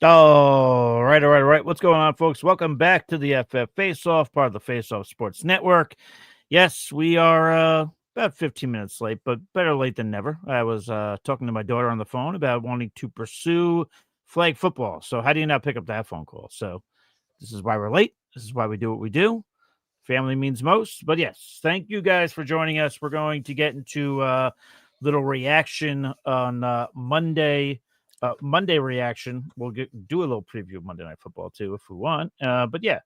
All right. What's going on, folks? Welcome back to the FF Face-Off, part of the Face-Off Sports Network. Yes, we are about 15 minutes late, but better late than never. I was talking to my daughter on the phone about wanting to pursue flag football. So how do you not pick up that phone call? So this is why we're late. This is why we do what we do. Family means most. But yes, thank you guys for joining us. We're going to get into little reaction on Monday. Monday reaction. We'll do a little preview of Monday Night Football too if we want. But yeah,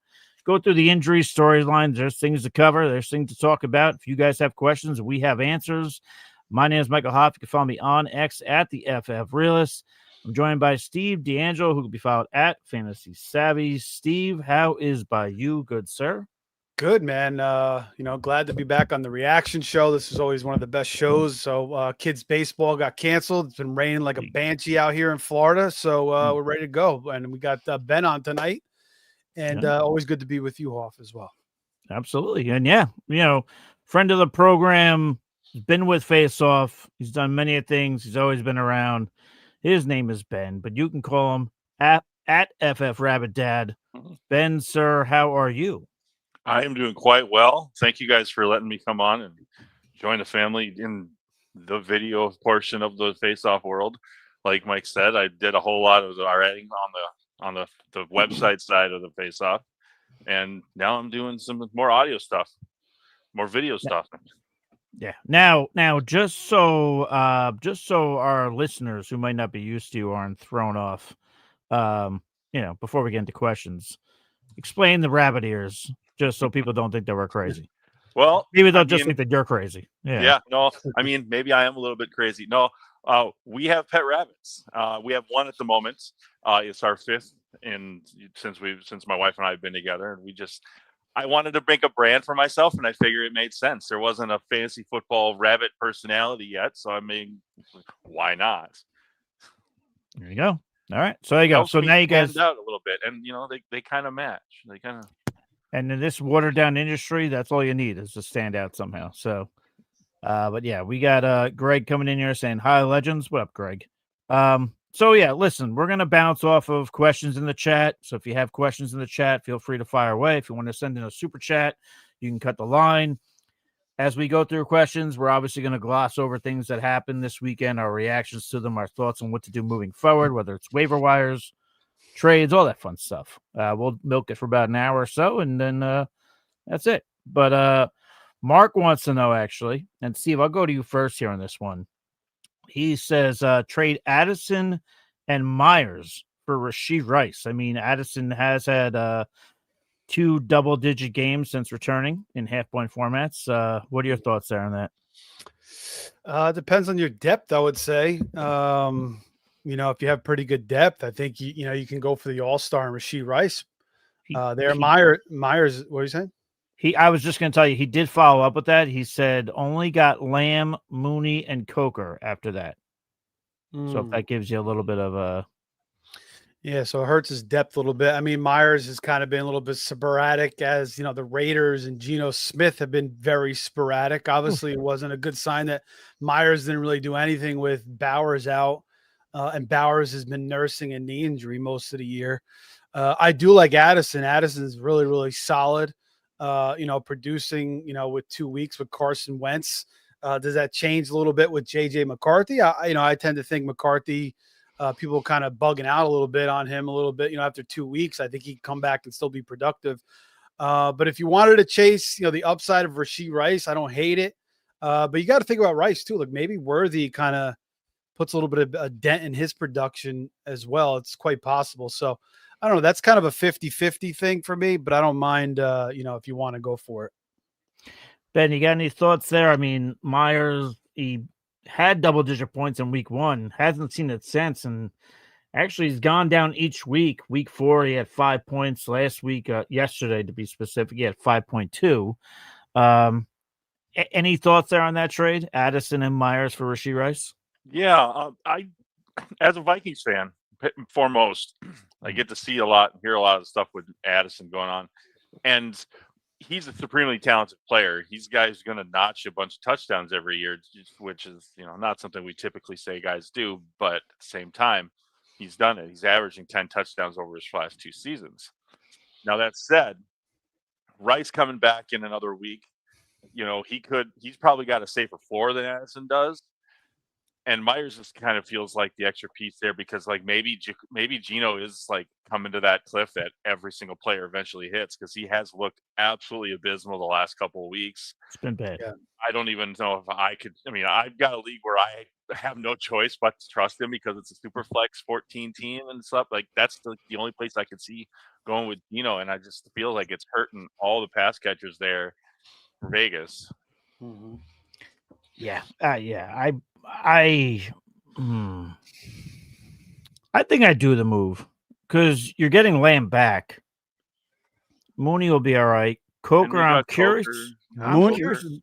go through the injury storylines. There's things to cover. There's things to talk about. If you guys have questions, we have answers. My name is Michael Hoff. You can follow me on X at the FF Realist. I'm joined by Steve D'Angelo, who can be followed at Fantasy Savvy. Steve, how is by you, good sir? Good, man. Glad to be back on the reaction show. This is always one of the best shows. So kids baseball got canceled. It's been raining like a banshee out here in Florida. So we're ready to go. And we got Ben on tonight. And always good to be with you, Hoff, as well. Absolutely. And yeah, friend of the program, he's been with Face Off. He's done many things. He's always been around. His name is Ben, but you can call him at FF Rabbit Dad. Ben, sir, how are you? I am doing quite well. Thank you guys for letting me come on and join the family in the video portion of the Face-Off world. Like Mike said, I did a whole lot of the writing on the website side of the Face-Off, and now I'm doing some more audio stuff, more video stuff. Yeah. Now, just so our listeners who might not be used to you aren't thrown off, before we get into questions, explain the rabbit ears. Just so people don't think that we're crazy. Well, maybe they'll just think that you're crazy. Yeah. No, I mean, maybe I am a little bit crazy. No, we have pet rabbits. We have one at the moment. It's our fifth, since my wife and I have been together, and I wanted to make a brand for myself, and I figured it made sense. There wasn't a fantasy football rabbit personality yet, so I mean, why not? There you go. All right, so there you go. So now you guys out a little bit, and they kind of match. They kind of. And in this watered down industry, that's all you need is to stand out somehow. So, but yeah, we got Greg coming in here saying, "Hi, legends." What up, Greg? So yeah, listen, we're gonna bounce off of questions in the chat. So if you have questions in the chat, feel free to fire away. If you want to send in a super chat, you can cut the line. As we go through questions, we're obviously going to gloss over things that happened this weekend, our reactions to them, our thoughts on what to do moving forward, whether it's waiver wires, trades, all that fun stuff. We'll milk it for about an hour or so, and then that's it. But Mark wants to know, actually, and Steve, I'll go to you first here on this one. He says trade Addison and Myers for Rashee Rice. I mean, Addison has had 2 double-digit games since returning in half-point formats. What are your thoughts there on that? Depends on your depth, I would say. If you have pretty good depth, I think you can go for the all-star and Rashee Rice. Myers, what are you saying? I was just going to tell you, he did follow up with that. He said only got Lamb, Mooney, and Coker after that. So if that gives you a little bit of a... Yeah, so it hurts his depth a little bit. I mean, Myers has kind of been a little bit sporadic, as the Raiders and Geno Smith have been very sporadic. Obviously, it wasn't a good sign that Myers didn't really do anything with Bowers out. And Bowers has been nursing a knee injury most of the year. I do like Addison. Addison's really, really solid, producing, with 2 weeks with Carson Wentz. Does that change a little bit with J.J. McCarthy? I tend to think McCarthy, people kind of bugging out a little bit on him a little bit, after 2 weeks. I think he can come back and still be productive. But if you wanted to chase, the upside of Rashee Rice, I don't hate it. But you got to think about Rice too. Like maybe Worthy kind of puts a little bit of a dent in his production as well. It's quite possible. So I don't know. That's kind of a 50-50 thing for me, but I don't mind, if you want to go for it. Ben, you got any thoughts there? I mean, Myers, he had double-digit points in week 1, hasn't seen it since, and actually he's gone down each week. Week 4, he had 5 points. Last week, yesterday to be specific, he had 5.2. Any thoughts there on that trade, Addison and Myers for Rashee Rice? Yeah, I, as a Vikings fan, foremost, I get to see a lot, hear a lot of stuff with Addison going on, and he's a supremely talented player. He's a guy who's going to notch a bunch of touchdowns every year, which is not something we typically say guys do. But at the same time, he's done it. He's averaging 10 touchdowns over his last 2 seasons. Now that said, Rice coming back in another week, he's probably got a safer floor than Addison does. And Myers just kind of feels like the extra piece there because like maybe Geno is like coming to that cliff that every single player eventually hits because he has looked absolutely abysmal the last couple of weeks. It's been bad. Yeah. I don't even know if I could. I mean, I've got a league where I have no choice but to trust him because it's a super flex 14 team and stuff. Like that's the only place I could see going with Geno, and I just feel like it's hurting all the pass catchers there for Vegas. Mm-hmm. Yeah. I think I do the move because you're getting Lamb back. Mooney will be all right. Coker, I'm curious.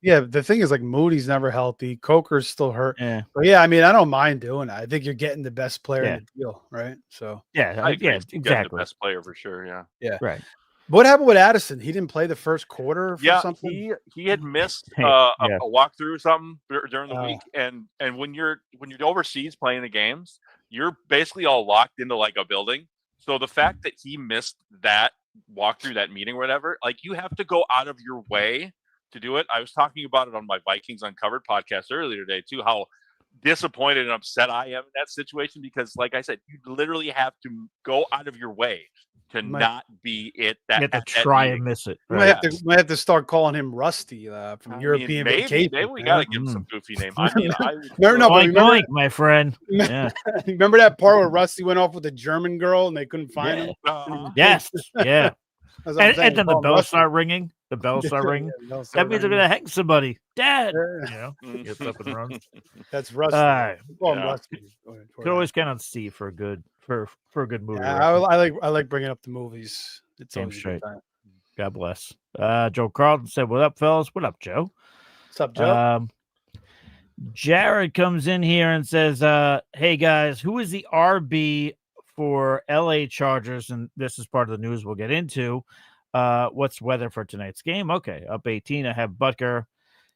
Yeah, the thing is, like, Moody's never healthy. Coker's still hurt. Yeah. But yeah, I mean, I don't mind doing it. I think you're getting the best player in the deal, right? So yeah, exactly. The best player for sure. Yeah. Right. What happened with Addison? He didn't play the first quarter for something? He had missed a walkthrough or something during the week. And when you're overseas playing the games, you're basically all locked into like a building. So the fact that he missed that walkthrough, that meeting or whatever, like you have to go out of your way to do it. I was talking about it on my Vikings Uncovered podcast earlier today too, how disappointed and upset I am in that situation because like I said, you literally have to go out of your way to not be it. You have to try and miss it. Right? Might have to start calling him Rusty from European Vacation. Maybe we got to give him some goofy name. I mean, remember, my friend. Yeah. Remember that part where Rusty went off with a German girl and they couldn't find him? Yes. Yeah. And then the bells start ringing. The bells start ringing. That means they're going to hang somebody. Dad. Gets up and runs. That's Rusty. Rusty. Could always count on Steve for a good movie. Yeah, I like bringing up the movies. It's damn straight. God bless. Joe Carlton said, "What up, fellas? What up, Joe? What's up, Joe?" Jared comes in here and says, "Hey guys, who is the RB for LA Chargers?" And this is part of the news we'll get into. What's weather for tonight's game? Okay, up 18. I have Butker.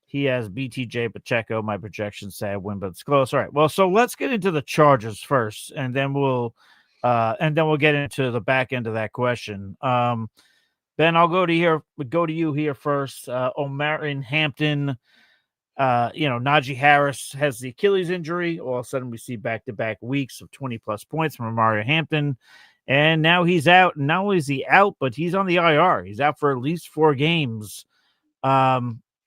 He has BTJ Pacheco. My projections say I win, but it's close. All right. Well, so let's get into the Chargers first, and then we'll get into the back end of that question. Ben, I'll go to you here first. Omar in Hampton. Najee Harris has the Achilles injury. All of a sudden, we see back-to-back weeks of 20-plus points from Mario Hampton. And now he's out. And not only is he out, but he's on the IR. He's out for at least 4 games.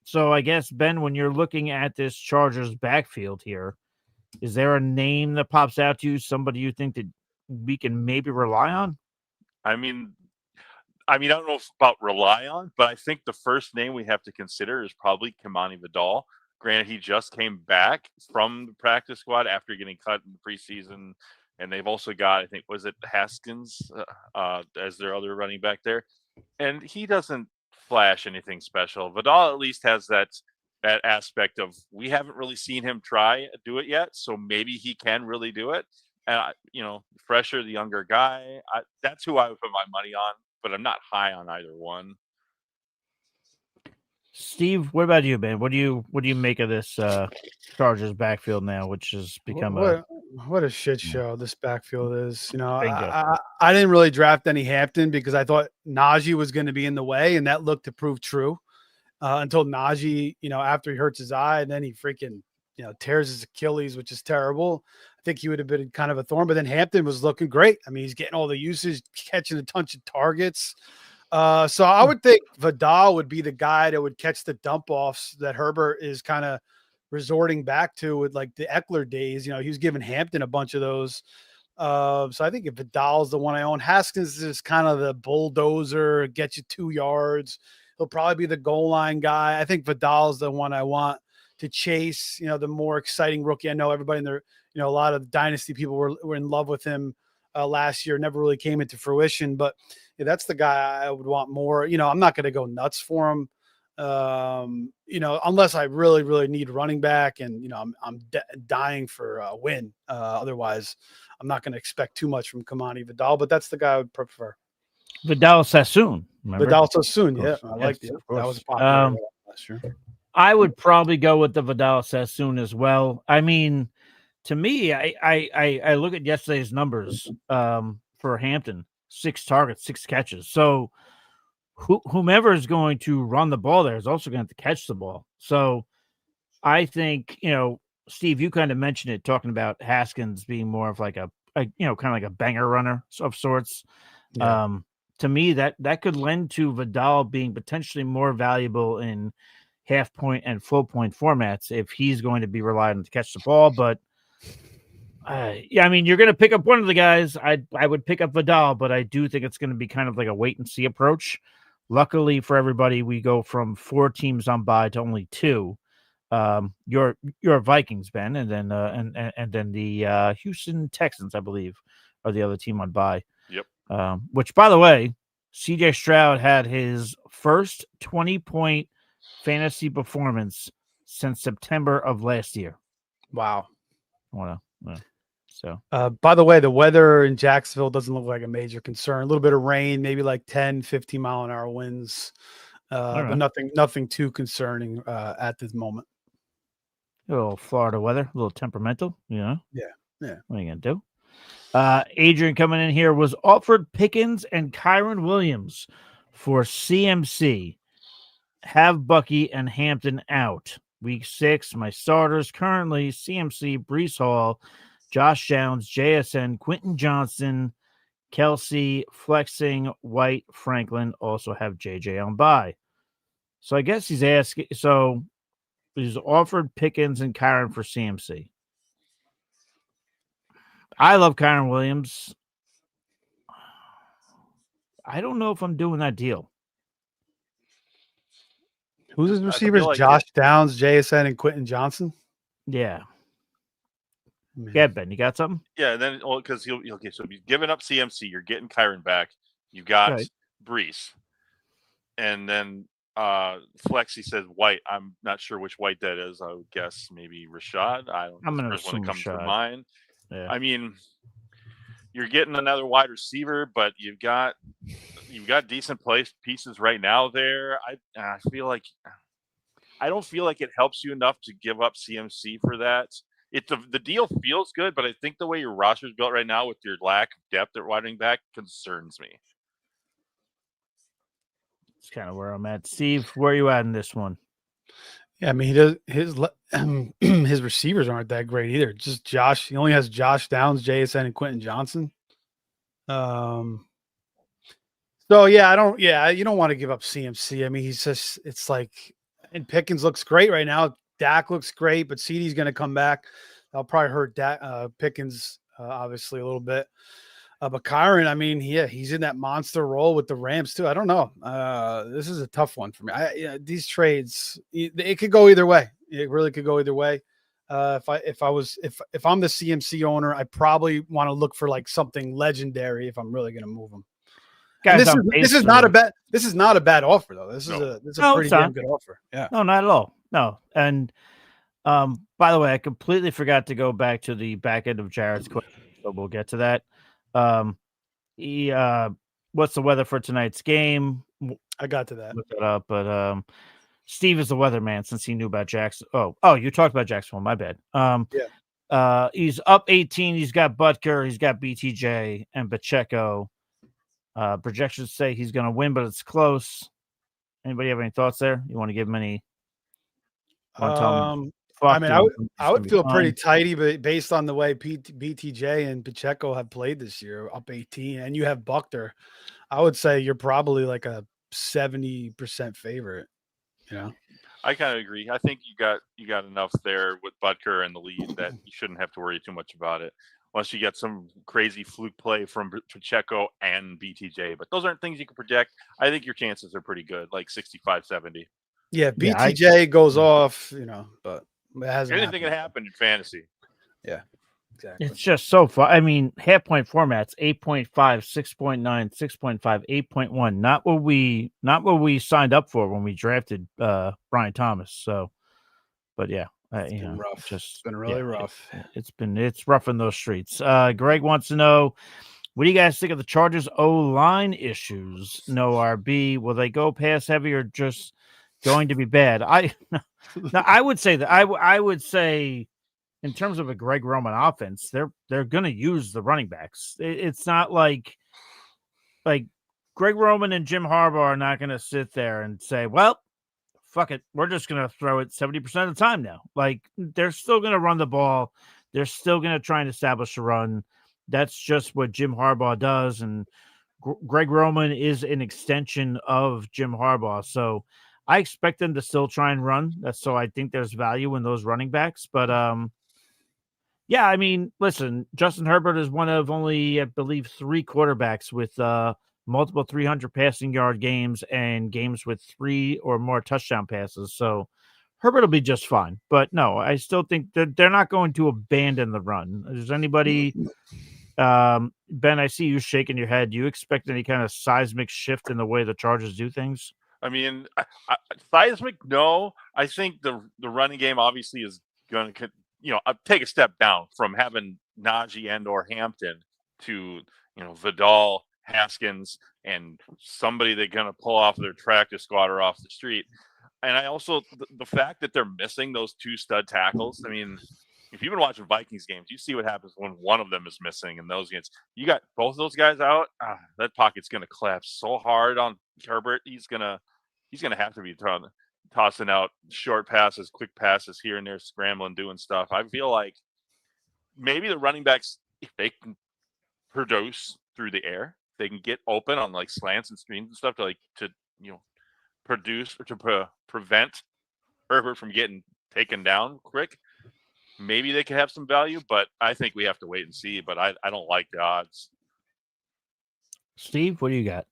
So I guess, Ben, when you're looking at this Chargers backfield here, is there a name that pops out to you, somebody you think that we can maybe rely on? I mean, I don't know about rely on, but I think the first name we have to consider is probably Kimani Vidal. Granted, he just came back from the practice squad after getting cut in the preseason. And they've also got, I think, was it Haskins as their other running back there? And he doesn't flash anything special. Vidal at least has that aspect of we haven't really seen him try do it yet, so maybe he can really do it. And fresher, the younger guy, that's who I would put my money on. But I'm not high on either one. Steve, what about you, man? What do you make of this Chargers backfield now, which has become what a shit show this backfield is? I didn't really draft any Hampton because I thought Najee was going to be in the way, and that looked to prove true until Najee, after he hurts his eye, and then he freaking tears his Achilles, which is terrible. I think he would have been kind of a thorn, but then Hampton was looking great. I mean, he's getting all the usage, catching a ton of targets. So I would think Vidal would be the guy that would catch the dump offs that Herbert is kind of resorting back to with like the Eckler days. He was giving Hampton a bunch of those. So I think if Vidal's the one I own, Haskins is kind of the bulldozer, get you 2 yards. He'll probably be the goal line guy. I think Vidal's the one I want to chase, the more exciting rookie. I know everybody in there, a lot of dynasty people were in love with him last year, never really came into fruition, but that's the guy I would want more. I'm not going to go nuts for him, unless I really, really need running back and, I'm dying for a win. Otherwise, I'm not going to expect too much from Kimani Vidal, but that's the guy I would prefer. Vidal Sassoon. Vidal Sassoon, yeah. I like it. That was popular last year. I would probably go with the Vidal Sassoon as well. I mean, to me, I look at yesterday's numbers for Hampton, 6 targets, 6 catches. So whomever is going to run the ball there is also going to have to catch the ball. So I think, Steve, you kind of mentioned it, talking about Haskins being more of like a kind of like a banger runner of sorts. Yeah. To me, that could lend to Vidal being potentially more valuable in half point and full point formats if he's going to be relied on to catch the ball. But yeah, I mean, you're going to pick up one of the guys. I would pick up Vidal, but I do think it's going to be kind of like a wait and see approach. Luckily for everybody, we go from 4 teams on bye to only 2. Your Vikings, Ben, and then and then the Houston Texans, I believe, are the other team on bye. Yep. Which, by the way, CJ Stroud had his first 20-point fantasy performance since September of last year. Wow. So, by the way, the weather in Jacksonville doesn't look like a major concern. A little bit of rain, maybe like 10, 15 mile an hour winds, but nothing too concerning at this moment. A little Florida weather, a little temperamental, Yeah. What are you gonna do? Adrian coming in here was offered Pickens and Kyron Williams for CMC. Have Bucky and Hampton out. Week 6, my starters currently CMC, Brees Hall, Josh Downs, JSN, Quentin Johnson, Kelsey, Flexing, White, Franklin. Also have JJ on bye. So I guess he's asking. So he's offered Pickens and Kyron for CMC. I love Kyron Williams. I don't know if I'm doing that deal. Who's his receivers? Like Josh Downs, JSN, and Quentin Johnson. Yeah. Yeah, Ben, you got something? Yeah, and then because so you're giving up CMC, you're getting Kyron back. You got Brees, and then Flexi says White. I'm not sure which White that is. I would guess maybe Rashad. I'm going to assume comes to mind. Yeah. I mean, you're getting another wide receiver, but you've got decent pieces right now there. I feel like I don't feel like it helps you enough to give up CMC for that. The deal feels good, but I think the way your roster is built right now with your lack of depth at running back concerns me. It's kind of where I'm at. Steve, where are you at in this one? Yeah, I mean, he does his receivers aren't that great either. Just Josh. He only has Josh Downs, JSN, and Quentin Johnson. So yeah, you don't want to give up CMC. I mean, it's like, and Pickens looks great right now. Dak looks great, but CeeDee's going to come back. That'll probably hurt Pickens obviously a little bit. But Kyron, I mean, he's in that monster role with the Rams too. I don't know. This is a tough one for me. These trades, it could go either way. It really could go either way. If I'm the CMC owner, I probably want to look for like something legendary if I'm really going to move them. Guys, this is not a bad offer though. This is a pretty damn good offer. Yeah. No, not at all. No. And by the way, I completely forgot to go back to the back end of Jared's question, so we'll get to that. What's the weather for tonight's game? I got to that. Look that up, but Steve is the weatherman since he knew about Jackson. Oh, you talked about Jacksonville. My bad. He's up 18. He's got Butker. He's got BTJ and Pacheco. Projections say he's going to win, but it's close. Anybody have any thoughts there? You want to give him any? I would feel pretty tighty, but based on the way BTJ and Pacheco have played this year, up 18, and you have Buckner, I would say you're probably like a 70% favorite. I kind of agree. I think you got enough there with Butker and the lead that you shouldn't have to worry too much about it, unless you get some crazy fluke play from Pacheco and BTJ. But those aren't things you can project. I think your chances are pretty good, like 65-70. Yeah, BTJ goes off, but it hasn't. Anything can happen in fantasy. Yeah, exactly. It's just so far. I mean, half point formats 8.5, 6.9, 6.5, 8.1. Not what we signed up for when we drafted Brian Thomas. So, but yeah, it's been rough. It's been really rough. It's rough in those streets. Greg wants to know, what do you guys think of the Chargers O-line issues? No RB. Will they go pass heavy or just going to be bad? I would say that I would say in terms of a Greg Roman offense, they're going to use the running backs. It's not like Greg Roman and Jim Harbaugh are not going to sit there and say, well, fuck it, we're just going to throw it 70% of the time now. Like, they're still going to run the ball. They're still going to try and establish a run. That's just what Jim Harbaugh does. And Greg Roman is an extension of Jim Harbaugh. So I expect them to still try and run. So I think there's value in those running backs. But yeah, I mean, listen, Justin Herbert is one of only, I believe, 3 quarterbacks with multiple 300 passing yard games and games with 3 or more touchdown passes. So Herbert will be just fine. But no, I still think that they're not going to abandon the run. Is anybody, Ben, I see you shaking your head. Do you expect any kind of seismic shift in the way the Chargers do things? I mean, seismic, no. I think the running game obviously is going to, take a step down from having Najee and or Hampton to, Vidal, Haskins, and somebody they're going to pull off their practice squad or off the street. And I also, the fact that they're missing those 2 stud tackles, I mean, if you've been watching Vikings games, you see what happens when one of them is missing in those games. You got both of those guys out, that pocket's going to collapse so hard on Herbert. He's going to have to be tossing out short passes, quick passes here and there, scrambling, doing stuff. I feel like maybe the running backs, if they can produce through the air, they can get open on like slants and screens and stuff to produce or to prevent Herbert from getting taken down quick. Maybe they could have some value, but I think we have to wait and see. But I don't like the odds. Steve, what do you got?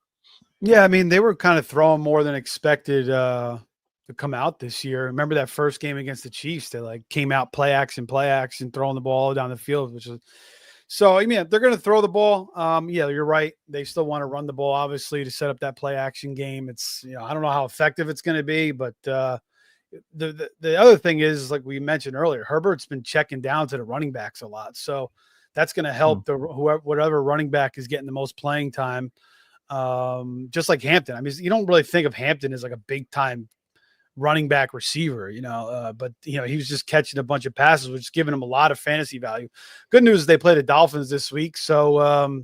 Yeah, I mean, they were kind of throwing more than expected to come out this year. Remember that first game against the Chiefs? They came out play action, throwing the ball down the field, which is so. I mean, they're going to throw the ball. Yeah, you're right. They still want to run the ball, obviously, to set up that play action game. It's I don't know how effective it's going to be, but the other thing is, like we mentioned earlier, Herbert's been checking down to the running backs a lot, so that's going to help whatever running back is getting the most playing time. Just like Hampton. I mean, you don't really think of Hampton as like a big time running back receiver, but he was just catching a bunch of passes, which is giving him a lot of fantasy value. Good news is they play the Dolphins this week. So,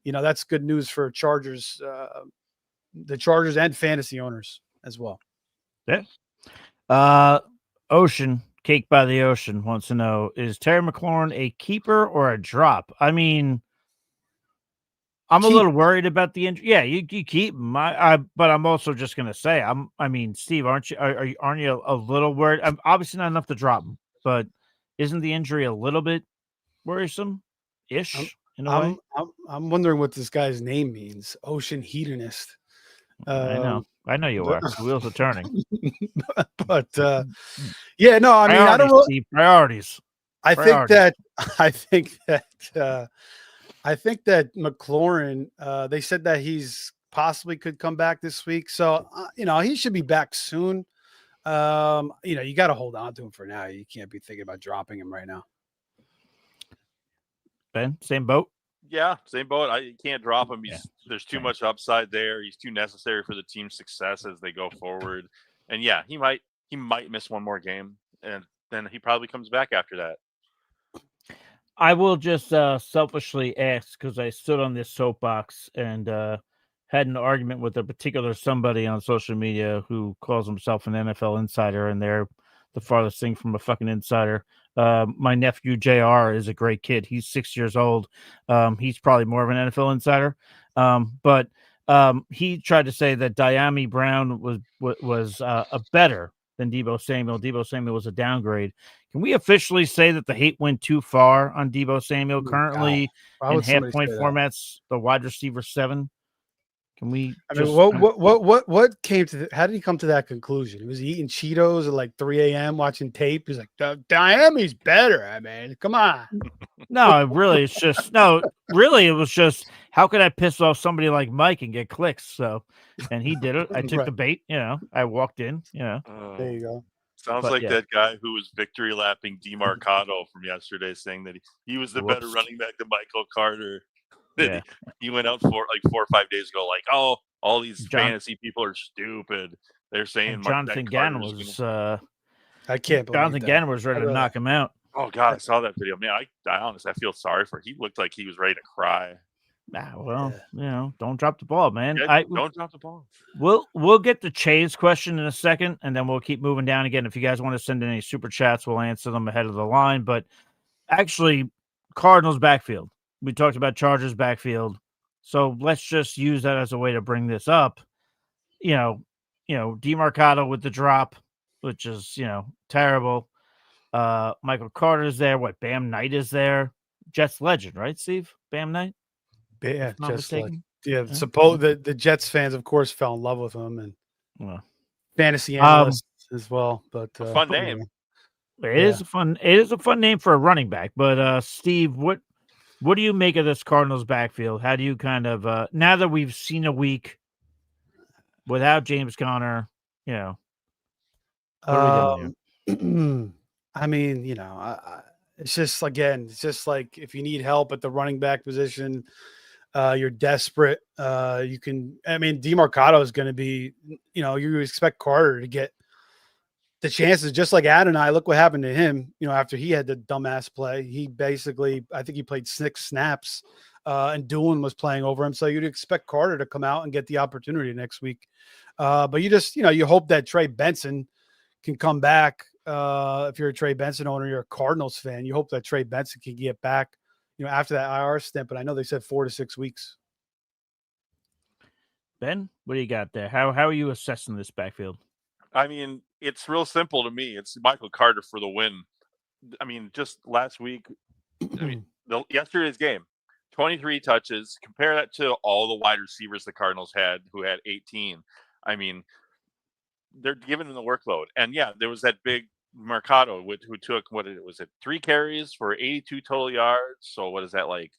that's good news for Chargers, the Chargers and fantasy owners as well. Yeah. Ocean Cake by the Ocean wants to know, is Terry McLaurin a keeper or a drop? I mean, I'm a little worried about the injury. Yeah, you keep him. But I'm also just gonna say, Steve, aren't you a little worried? I'm obviously not enough to drop him, but isn't the injury a little bit worrisome-ish in a way? I'm wondering what this guy's name means. Ocean hedonist. I know you are. The wheels are turning. But yeah, no, I mean, I don't really, priorities. I think that McLaurin, they said that he's possibly could come back this week. So, he should be back soon. You got to hold on to him for now. You can't be thinking about dropping him right now. Ben, same boat? Yeah, same boat. You can't drop him. There's too much upside there. He's too necessary for the team's success as they go forward. And yeah, he might miss one more game, and then he probably comes back after that. I will just selfishly ask, because I stood on this soapbox and had an argument with a particular somebody on social media who calls himself an NFL insider, and they're the farthest thing from a fucking insider. My nephew JR is a great kid. He's 6 years old. He's probably more of an NFL insider. But he tried to say that Diami Brown was a better than Deebo Samuel. Deebo Samuel was a downgrade. Can we officially say that the hate went too far on Deebo Samuel? Currently in half-point formats, the wide receiver 7. Can we? What came to? How did he come to that conclusion? Was he eating Cheetos at like 3 a.m. watching tape? He's like, Diami's better. I mean, come on. No, really, it was just, how could I piss off somebody like Mike and get clicks? So, and he did it. I took the bait. I walked in. There you go. Sounds like that guy who was victory lapping DeMarcado from yesterday, saying that he was the better running back than Michael Carter. Yeah. He went out for like 4 or 5 days ago, like, oh, all these fantasy people are stupid. They're saying Jonathan Gannon was. I can't believe Jonathan Gannon was ready to knock him out. Oh God, I saw that video. Man, I honestly I feel sorry for. He looked like he was ready to cry. Well, don't drop the ball, man. Yeah, don't drop the ball. We'll get the Chase question in a second, and then we'll keep moving down again. If you guys want to send in any super chats, we'll answer them ahead of the line. But actually, Cardinals backfield. We talked about Chargers backfield, so let's just use that as a way to bring this up. DeMarcado with the drop, which is terrible. Michael Carter's there. Bam Knight is there. Jets legend, right, Steve? Bam Knight. Yeah, Not mistaken. Suppose the Jets fans, of course, fell in love with him and fantasy analysts as well. But a fun name. It is a fun name for a running back. But Steve, what do you make of this Cardinals backfield? How do you kind of now that we've seen a week without James Conner, what are we doing here? I mean, it's just like if you need help at the running back position, you're desperate. DeMarcado is going to be, you expect Carter to get the chances, just like Ad and I. Look what happened to him, after he had the dumbass play. He basically, I think he played 6 snaps, and Doolin was playing over him. So you'd expect Carter to come out and get the opportunity next week. But you just, you hope that Trey Benson can come back. If you're a Trey Benson owner, you're a Cardinals fan, you hope that Trey Benson can get back, after that IR stint. But I know they said 4 to 6 weeks. Ben, what do you got there? How are you assessing this backfield? I mean, it's real simple to me. It's Michael Carter for the win. I mean, just last week, yesterday's game, 23 touches. Compare that to all the wide receivers the Cardinals had, who had 18. I mean, they're giving him the workload. And yeah, there was that big Mercado who took 3 carries for 82 total yards. So what is that, like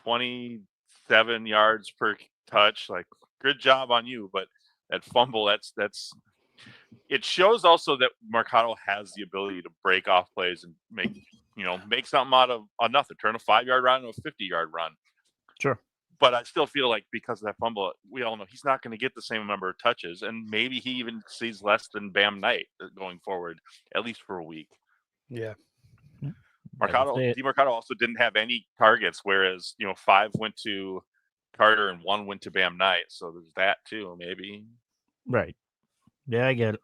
27 yards per touch? Like, good job on you. But that fumble, that's it shows also that Mercado has the ability to break off plays and make something out of nothing, turn a 5-yard run into a 50-yard run. Sure. But I still feel like because of that fumble, we all know he's not going to get the same number of touches, and maybe he even sees less than Bam Knight going forward, at least for a week. Yeah. DeMarcado also didn't have any targets, whereas 5 went to Carter and 1 went to Bam Knight. So there's that too, maybe. Right. Yeah, I get it.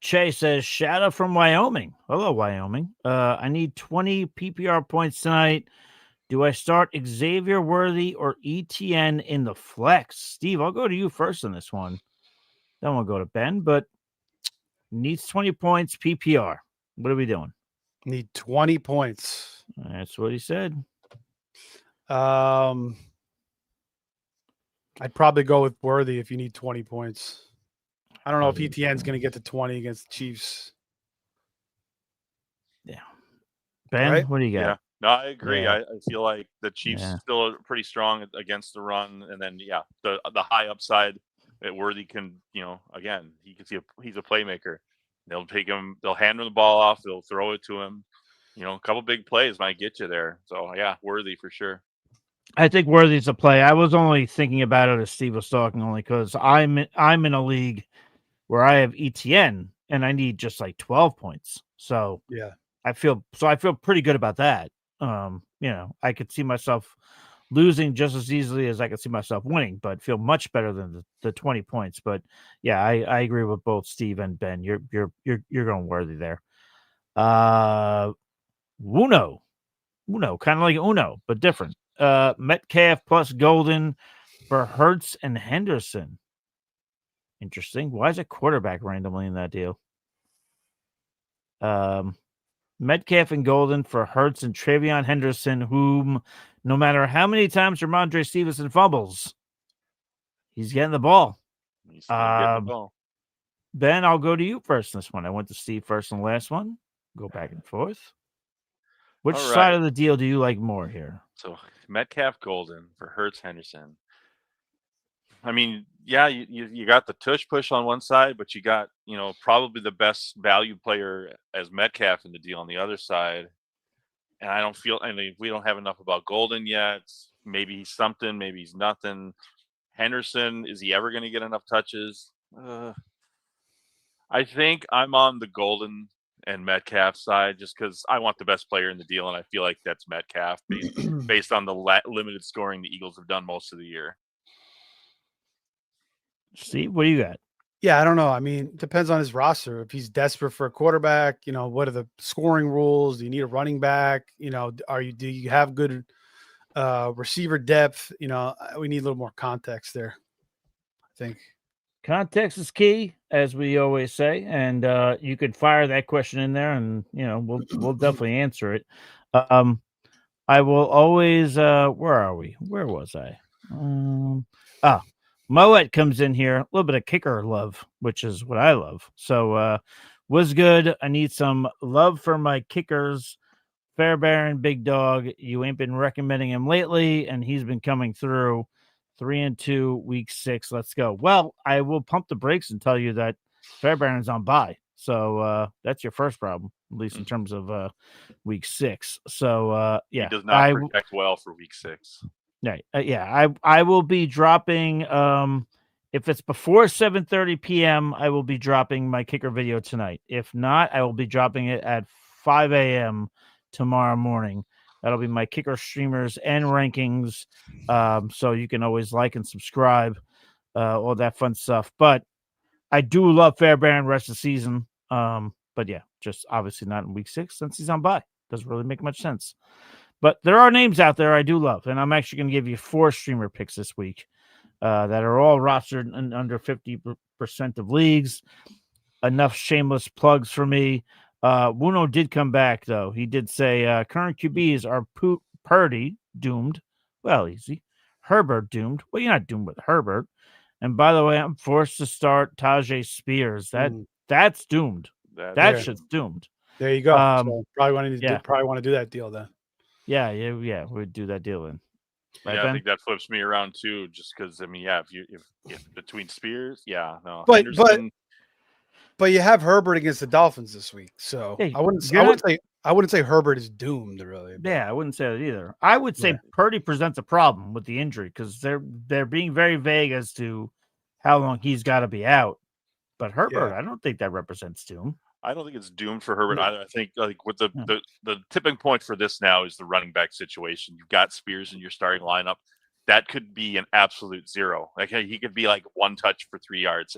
Che says, shout out from Wyoming. Hello, Wyoming. I need 20 PPR points tonight. Do I start Xavier Worthy or ETN in the flex? Steve, I'll go to you first on this one. Then we'll go to Ben, but needs 20 points PPR. What are we doing? Need 20 points. That's what he said. I'd probably go with Worthy if you need 20 points. I don't know if ETN's going to get to 20 against the Chiefs. Yeah. Ben, what do you got? Yeah. No, I agree. Yeah. I feel like the Chiefs still are pretty strong against the run, and then the high upside that Worthy can, again, he's a playmaker. They'll take him, they'll hand him the ball off, they'll throw it to him. A couple big plays might get you there. So Worthy for sure. I think Worthy's a play. I was only thinking about it as Steve was talking, only because I'm in a league where I have ETN and I need just like 12 points. So I feel pretty good about that. I could see myself losing just as easily as I could see myself winning, but feel much better than the 20 points. But I agree with both Steve and Ben. You're going Worthy there. Uno, kind of like Uno, but different. Metcalf plus Golden for Hurts and Henderson. Interesting. Why is it quarterback randomly in that deal? Metcalf and Golden for Hurts and Travion Henderson, whom no matter how many times Ramondre Stevenson fumbles, he's getting the ball. He's still getting the ball. Ben, I'll go to you first in this one. I went to Steve first in the last one. Go back and forth. Which side of the deal do you like more here? So Metcalf Golden for Hurts Henderson. I mean, you got the tush push on one side, but you got, probably the best value player as Metcalf in the deal on the other side. And we don't have enough about Golden yet. Maybe he's something, maybe he's nothing. Henderson, is he ever going to get enough touches? I think I'm on the Golden and Metcalf's side, just because I want the best player in the deal, and I feel like that's Metcalf based on the limited scoring the Eagles have done most of the year. Steve, what do you got? Yeah, I don't know. I mean, it depends on his roster. If he's desperate for a quarterback, what are the scoring rules? Do you need a running back? Do you have good receiver depth? We need a little more context there, I think. Context is key, as we always say, and you could fire that question in there, and we'll definitely answer it. I will always. Where are we? Where was I? Moet comes in here, a little bit of kicker love, which is what I love. So, was good. I need some love for my kickers. Fairbairn, big dog. You ain't been recommending him lately, and he's been coming through. 3-2, week 6. Let's go. Well, I will pump the brakes and tell you that Fairbairn's on bye. So that's your first problem, at least in terms of week 6. So yeah, he does not project well for week 6. Yeah, I will be dropping. If it's before 7:30 p.m., I will be dropping my kicker video tonight. If not, I will be dropping it at 5 a.m. tomorrow morning. That'll be my kicker streamers and rankings. So you can always like and subscribe, all that fun stuff. But I do love Fairbairn rest of the season. But yeah, just obviously not in week 6 since he's on bye. Doesn't really make much sense. But there are names out there I do love, and I'm actually going to give you 4 streamer picks this week that are all rostered in under 50% of leagues. Enough shameless plugs for me. Wuno did come back, though. He did say current QBs are Purdy, doomed. Well, easy. Herbert, doomed. Well, you're not doomed with Herbert. And by the way, I'm forced to start Tajay Spears. That's doomed. That shit's doomed. There you go. So probably want to do that deal then. Yeah, we'd do that deal then. Right, yeah, Ben? I think that flips me around too, just because if between Spears, but you have Herbert against the Dolphins this week, so hey, I wouldn't say Herbert is doomed really. But. Yeah, I wouldn't say that either. I would say Purdy presents a problem with the injury because they're being very vague as to how long he's got to be out. But Herbert, I don't think that represents doom. I don't think it's doomed for Herbert either. I think with the tipping point for this now is the running back situation. You've got Spears in your starting lineup. That could be an absolute zero. Like he could be like 1 touch for 3 yards.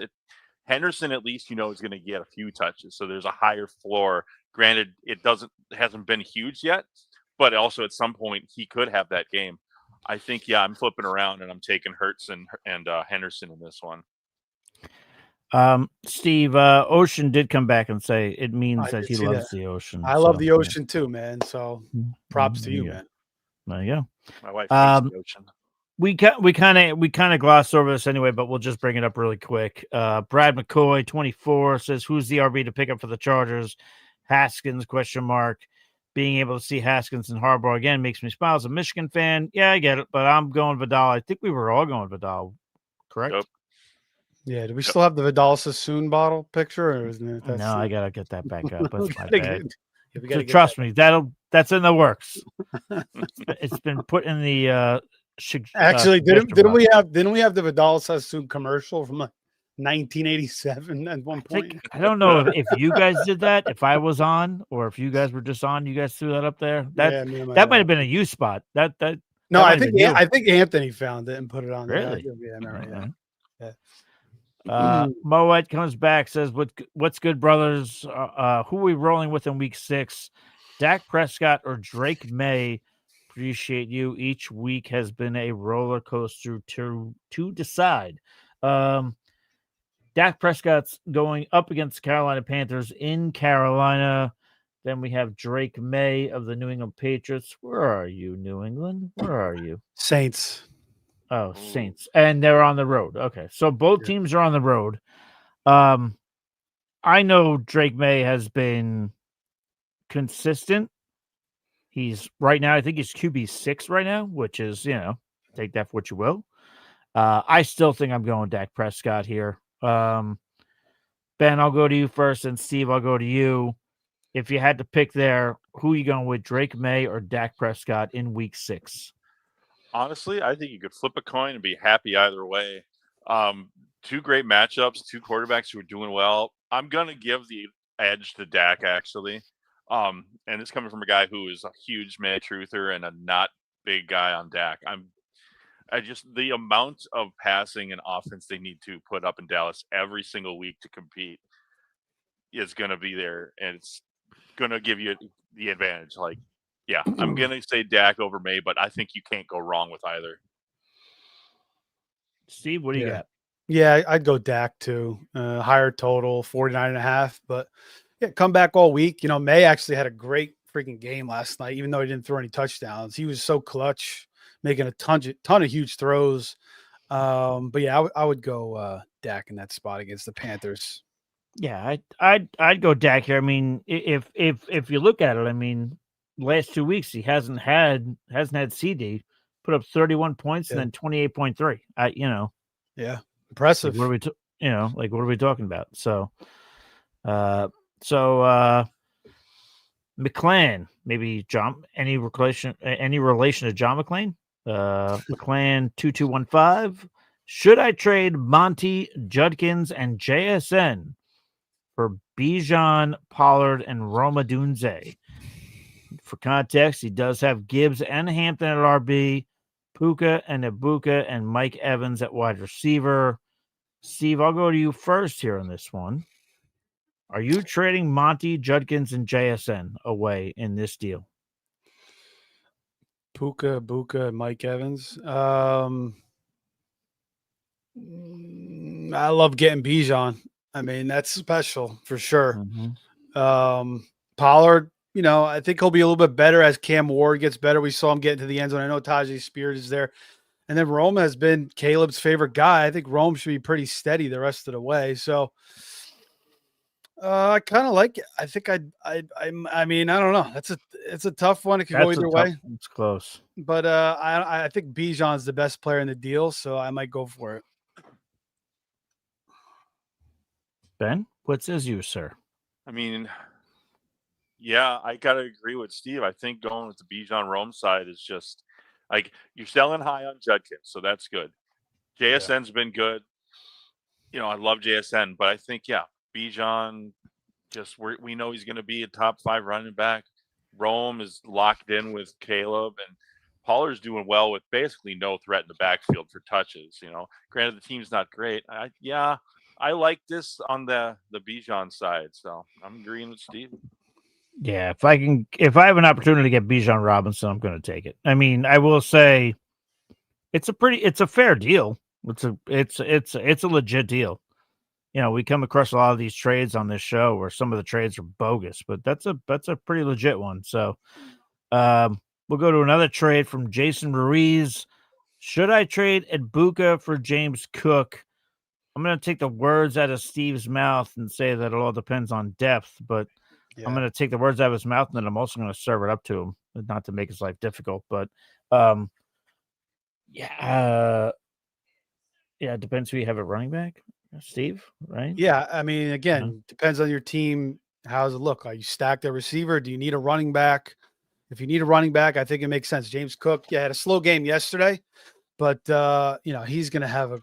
Henderson at least is going to get a few touches, so there's a higher floor. Granted, it hasn't been huge yet, but also at some point he could have that game. I think I'm flipping around and I'm taking Hurts and Henderson in this one. Steve, Ocean did come back and say it means that he loves the ocean. I love the ocean too, man. So props to you, man. There you go. My wife hates the ocean. We kind of glossed over this anyway, but we'll just bring it up really quick. Brad McCoy, 24, says, "Who's the RB to pick up for the Chargers?" Haskins ? Being able to see Haskins and Harbaugh again makes me smile as a Michigan fan. Yeah, I get it, but I'm going Vidal. I think we were all going Vidal, correct? Yep. Yeah. Do we still have the Vidal Sassoon bottle picture? Or isn't it? No, I gotta get that back up. That's my bad. So trust me, that's in the works. It's been put in the. Actually, didn't we have the Vidal Sassoon commercial from 1987 at one point? I don't know if you guys did that, if I was on, or if you guys were just on. You guys threw that up there. That might have been a you spot. I think Anthony found it and put it on. Really? There. Yeah. Moet comes back, says, "What's good, brothers? Who are we rolling with in week 6? Dak Prescott or Drake May? Appreciate you. Each week has been a roller coaster to decide." Dak Prescott's going up against the Carolina Panthers in Carolina. Then we have Drake May of the New England Patriots. Where are you, New England? Where are you? Saints. Oh, Saints. And they're on the road. Okay. So both teams are on the road. I know Drake May has been consistent. He's right now, I think he's QB6 right now, which is, take that for what you will. I still think I'm going Dak Prescott here. Ben, I'll go to you first, and Steve, I'll go to you. If you had to pick there, who are you going with, Drake May or Dak Prescott in week 6? Honestly, I think you could flip a coin and be happy either way. 2 great matchups, 2 quarterbacks who are doing well. I'm going to give the edge to Dak actually. And it's coming from a guy who is a huge man truther and a not big guy on Dak. I just the amount of passing and offense they need to put up in Dallas every single week to compete is going to be there, and it's going to give you the advantage. Like, yeah, I'm going to say Dak over May, but I think you can't go wrong with either. Steve, what do you got? Yeah, I'd go Dak too. Higher total, 49.5. But yeah, come back all week. You know, May actually had a great freaking game last night, even though he didn't throw any touchdowns. He was so clutch, making a ton of huge throws. But yeah, I would go Dak in that spot against the Panthers. Yeah, I'd go Dak here. I mean, if you look at it, I mean, last 2 weeks he hasn't had CD, put up 31 points and then 28.3. Yeah, impressive. Like, what are we talking about? So McClain, maybe John, any relation to John McClain? McClain 2215. Should I trade Monty, Judkins, and JSN for Bijan, Pollard, and Roma Dunze? For context, he does have Gibbs and Hampton at RB, Puka and Ibuka, and Mike Evans at wide receiver. Steve, I'll go to you first here on this one. Are you trading Monty, Judkins, and JSN away in this deal? Puka, Ibuka, and Mike Evans. I love getting Bijan. I mean, that's special for sure. Mm-hmm. Pollard, I think he'll be a little bit better as Cam Ward gets better. We saw him get into the end zone. I know Tajay Spears is there. And then Rome has been Caleb's favorite guy. I think Rome should be pretty steady the rest of the way. So I kind of like it. I think I mean, I don't know. It's a tough one. It could go either way. It's close. But I think Bijan's the best player in the deal, so I might go for it. Ben, what says you, sir? I mean, yeah, I gotta agree with Steve. I think going with the Bijan Rome side is just like you're selling high on Judkins, so that's good. JSN's been good. I love JSN, but I think Bijan, just we know he's going to be a top 5 running back. Rome is locked in with Caleb, and Pollard's doing well with basically no threat in the backfield for touches. Granted the team's not great. I like this on the Bijan side, so I'm agreeing with Steve. Yeah, if I have an opportunity to get Bijan Robinson, I'm going to take it. I mean, I will say it's a fair deal. It's a legit deal. We come across a lot of these trades on this show where some of the trades are bogus, but that's a pretty legit one. So we'll go to another trade from Jason Ruiz. Should I trade Ibuka for James Cook? I'm going to take the words out of Steve's mouth and say that it all depends on depth, but I'm going to take the words out of his mouth, and then I'm also going to serve it up to him, not to make his life difficult. But it depends who you have at running back. Steve, right? Yeah, I mean, again, depends on your team. How does it look? Are you stacked at receiver? Do you need a running back? If you need a running back, I think it makes sense. James Cook, had a slow game yesterday, but he's going to have a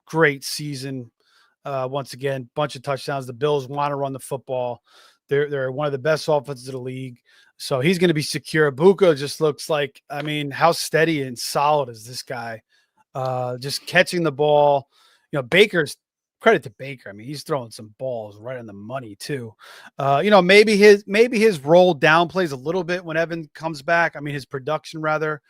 great season. Once again, bunch of touchdowns. The Bills want to run the football. They're one of the best offenses in the league, so he's going to be secure. Ibuka just looks like, I mean, how steady and solid is this guy? Just catching the ball. Baker's credit to Baker. I mean, he's throwing some balls right on the money too. Maybe his role downplays a little bit when Evan comes back. I mean, his production rather,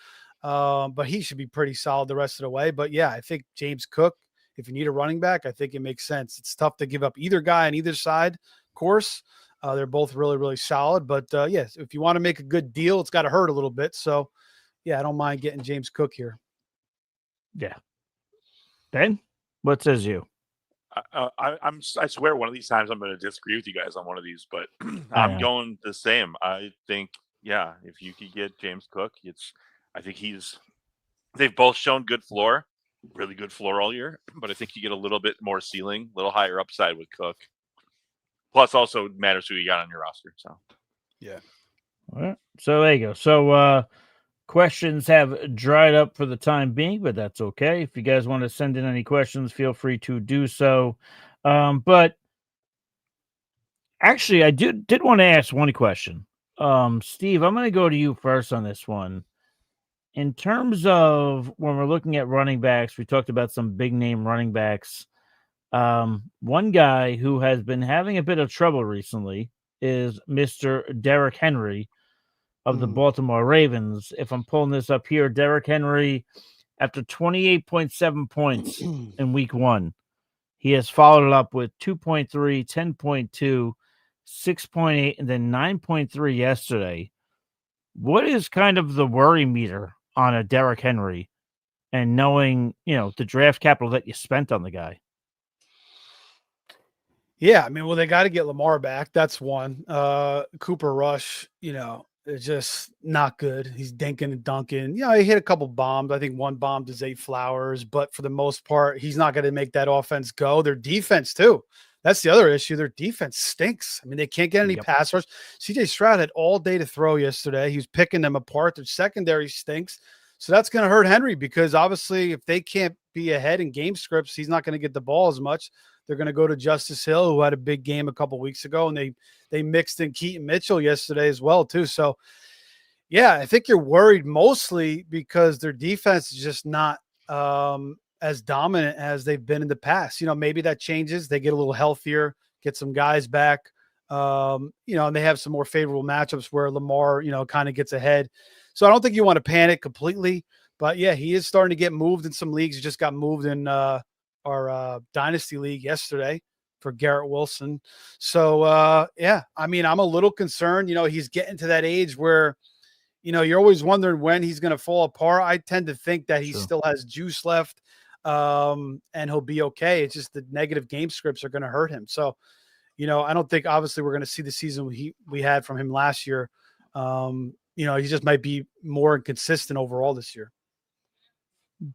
but he should be pretty solid the rest of the way. But yeah, I think James Cook, if you need a running back, I think it makes sense. It's tough to give up either guy on either side, of course. They're both really, really solid. But yes, if you want to make a good deal, it's got to hurt a little bit. So yeah, I don't mind getting James Cook here. Yeah. Ben, what says you? I swear one of these times I'm going to disagree with you guys on one of these, but I'm going the same. I think, if you could get James Cook, I think they've both shown good floor, really good floor all year, but I think you get a little bit more ceiling, a little higher upside with Cook. Plus also matters who you got on your roster. So, yeah. All right. So there you go. So, questions have dried up for the time being, but that's okay. If you guys want to send in any questions, feel free to do so. But Actually, I did want to ask one question. Steve, I'm going to go to you first on this one. In terms of when we're looking at running backs, we talked about some big name running backs. One guy who has been having a bit of trouble recently is Mr. Derrick Henry of the Baltimore Ravens. If I'm pulling this up here, Derrick Henry, after 28.7 points in week 1, he has followed it up with 2.3, 10.2, 6.8, and then 9.3 yesterday. What is kind of the worry meter on a Derrick Henry and knowing, the draft capital that you spent on the guy? Yeah, I mean, well, they got to get Lamar back. That's one. Cooper Rush, is just not good. He's dinking and dunking. He hit a couple bombs. I think one bomb to Zay Flowers, but for the most part, he's not going to make that offense go. Their defense, too. That's the other issue. Their defense stinks. I mean, they can't get any pass rush. CJ Stroud had all day to throw yesterday. He was picking them apart. Their secondary stinks. So that's going to hurt Henry because obviously if they can't be ahead in game scripts, he's not going to get the ball as much. They're going to go to Justice Hill, who had a big game a couple weeks ago, and they mixed in Keaton Mitchell yesterday as well, too. So, yeah, I think you're worried mostly because their defense is just not as dominant as they've been in the past. Maybe that changes. They get a little healthier, get some guys back, and they have some more favorable matchups where Lamar, kind of gets ahead. So I don't think you want to panic completely. But, yeah, he is starting to get moved in some leagues. He just got moved in our Dynasty League yesterday for Garrett Wilson. So, yeah, I mean, I'm a little concerned. He's getting to that age where, you're always wondering when he's going to fall apart. I tend to think that he still has juice left and he'll be okay. It's just the negative game scripts are going to hurt him. So, I don't think obviously we're going to see the season we had from him last year. He just might be more inconsistent overall this year.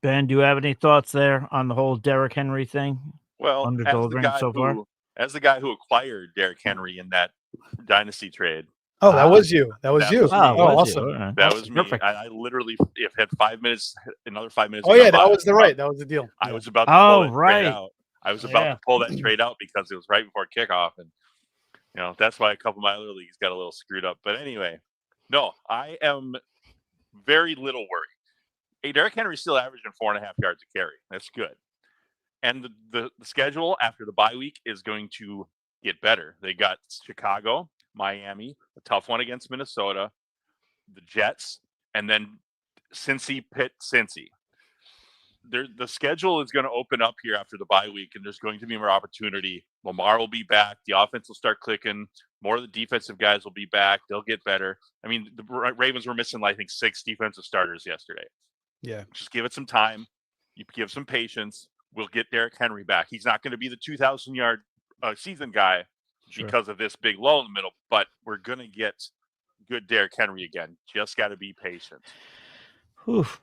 Ben, do you have any thoughts there on the whole Derrick Henry thing? Well, as the guy who acquired Derrick Henry in that dynasty trade. Oh, that was you. That was you. Awesome. Right. That was me. I literally, if had 5 minutes, another 5 minutes. Oh yeah, that was the deal. I was about to pull that trade out. I was about to pull that trade out because it was right before kickoff, and that's why a couple of my other leagues got a little screwed up. But anyway, no, I am very little worried. Hey, Derrick Henry's still averaging 4.5 yards a carry. That's good. And the schedule after the bye week is going to get better. They got Chicago, Miami, a tough one against Minnesota, the Jets, and then Cincy. The schedule is going to open up here after the bye week, and there's going to be more opportunity. Lamar will be back. The offense will start clicking. More of the defensive guys will be back. They'll get better. I mean, the Ravens were missing, I think, 6 defensive starters yesterday. Yeah. Just give it some time. You give some patience. We'll get Derrick Henry back. He's not going to be the 2,000-yard season guy because of this big lull in the middle, but we're going to get good Derrick Henry again. Just got to be patient. Oof.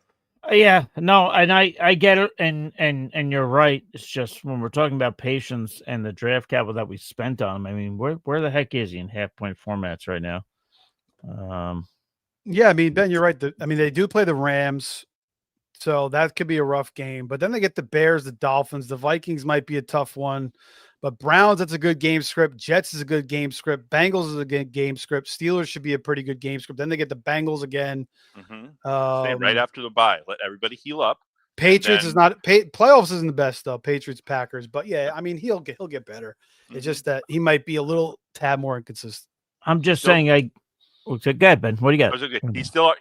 Yeah, no, and I get it, and you're right. It's just when we're talking about patience and the draft capital that we spent on him, I mean, where the heck is he in half-point formats right now? Yeah, I mean, Ben, you're right. They do play the Rams. So that could be a rough game. But then they get the Bears, the Dolphins. The Vikings might be a tough one. But Browns, that's a good game script. Jets is a good game script. Bengals is a good game script. Steelers should be a pretty good game script. Then they get the Bengals again. Right after the bye. Let everybody heal up. Patriots is not – playoffs isn't the best, though. Patriots, Packers. But, yeah, I mean, he'll get better. It's just that he might be a little tad more inconsistent. I'm just saying go ahead, Ben. What do you got?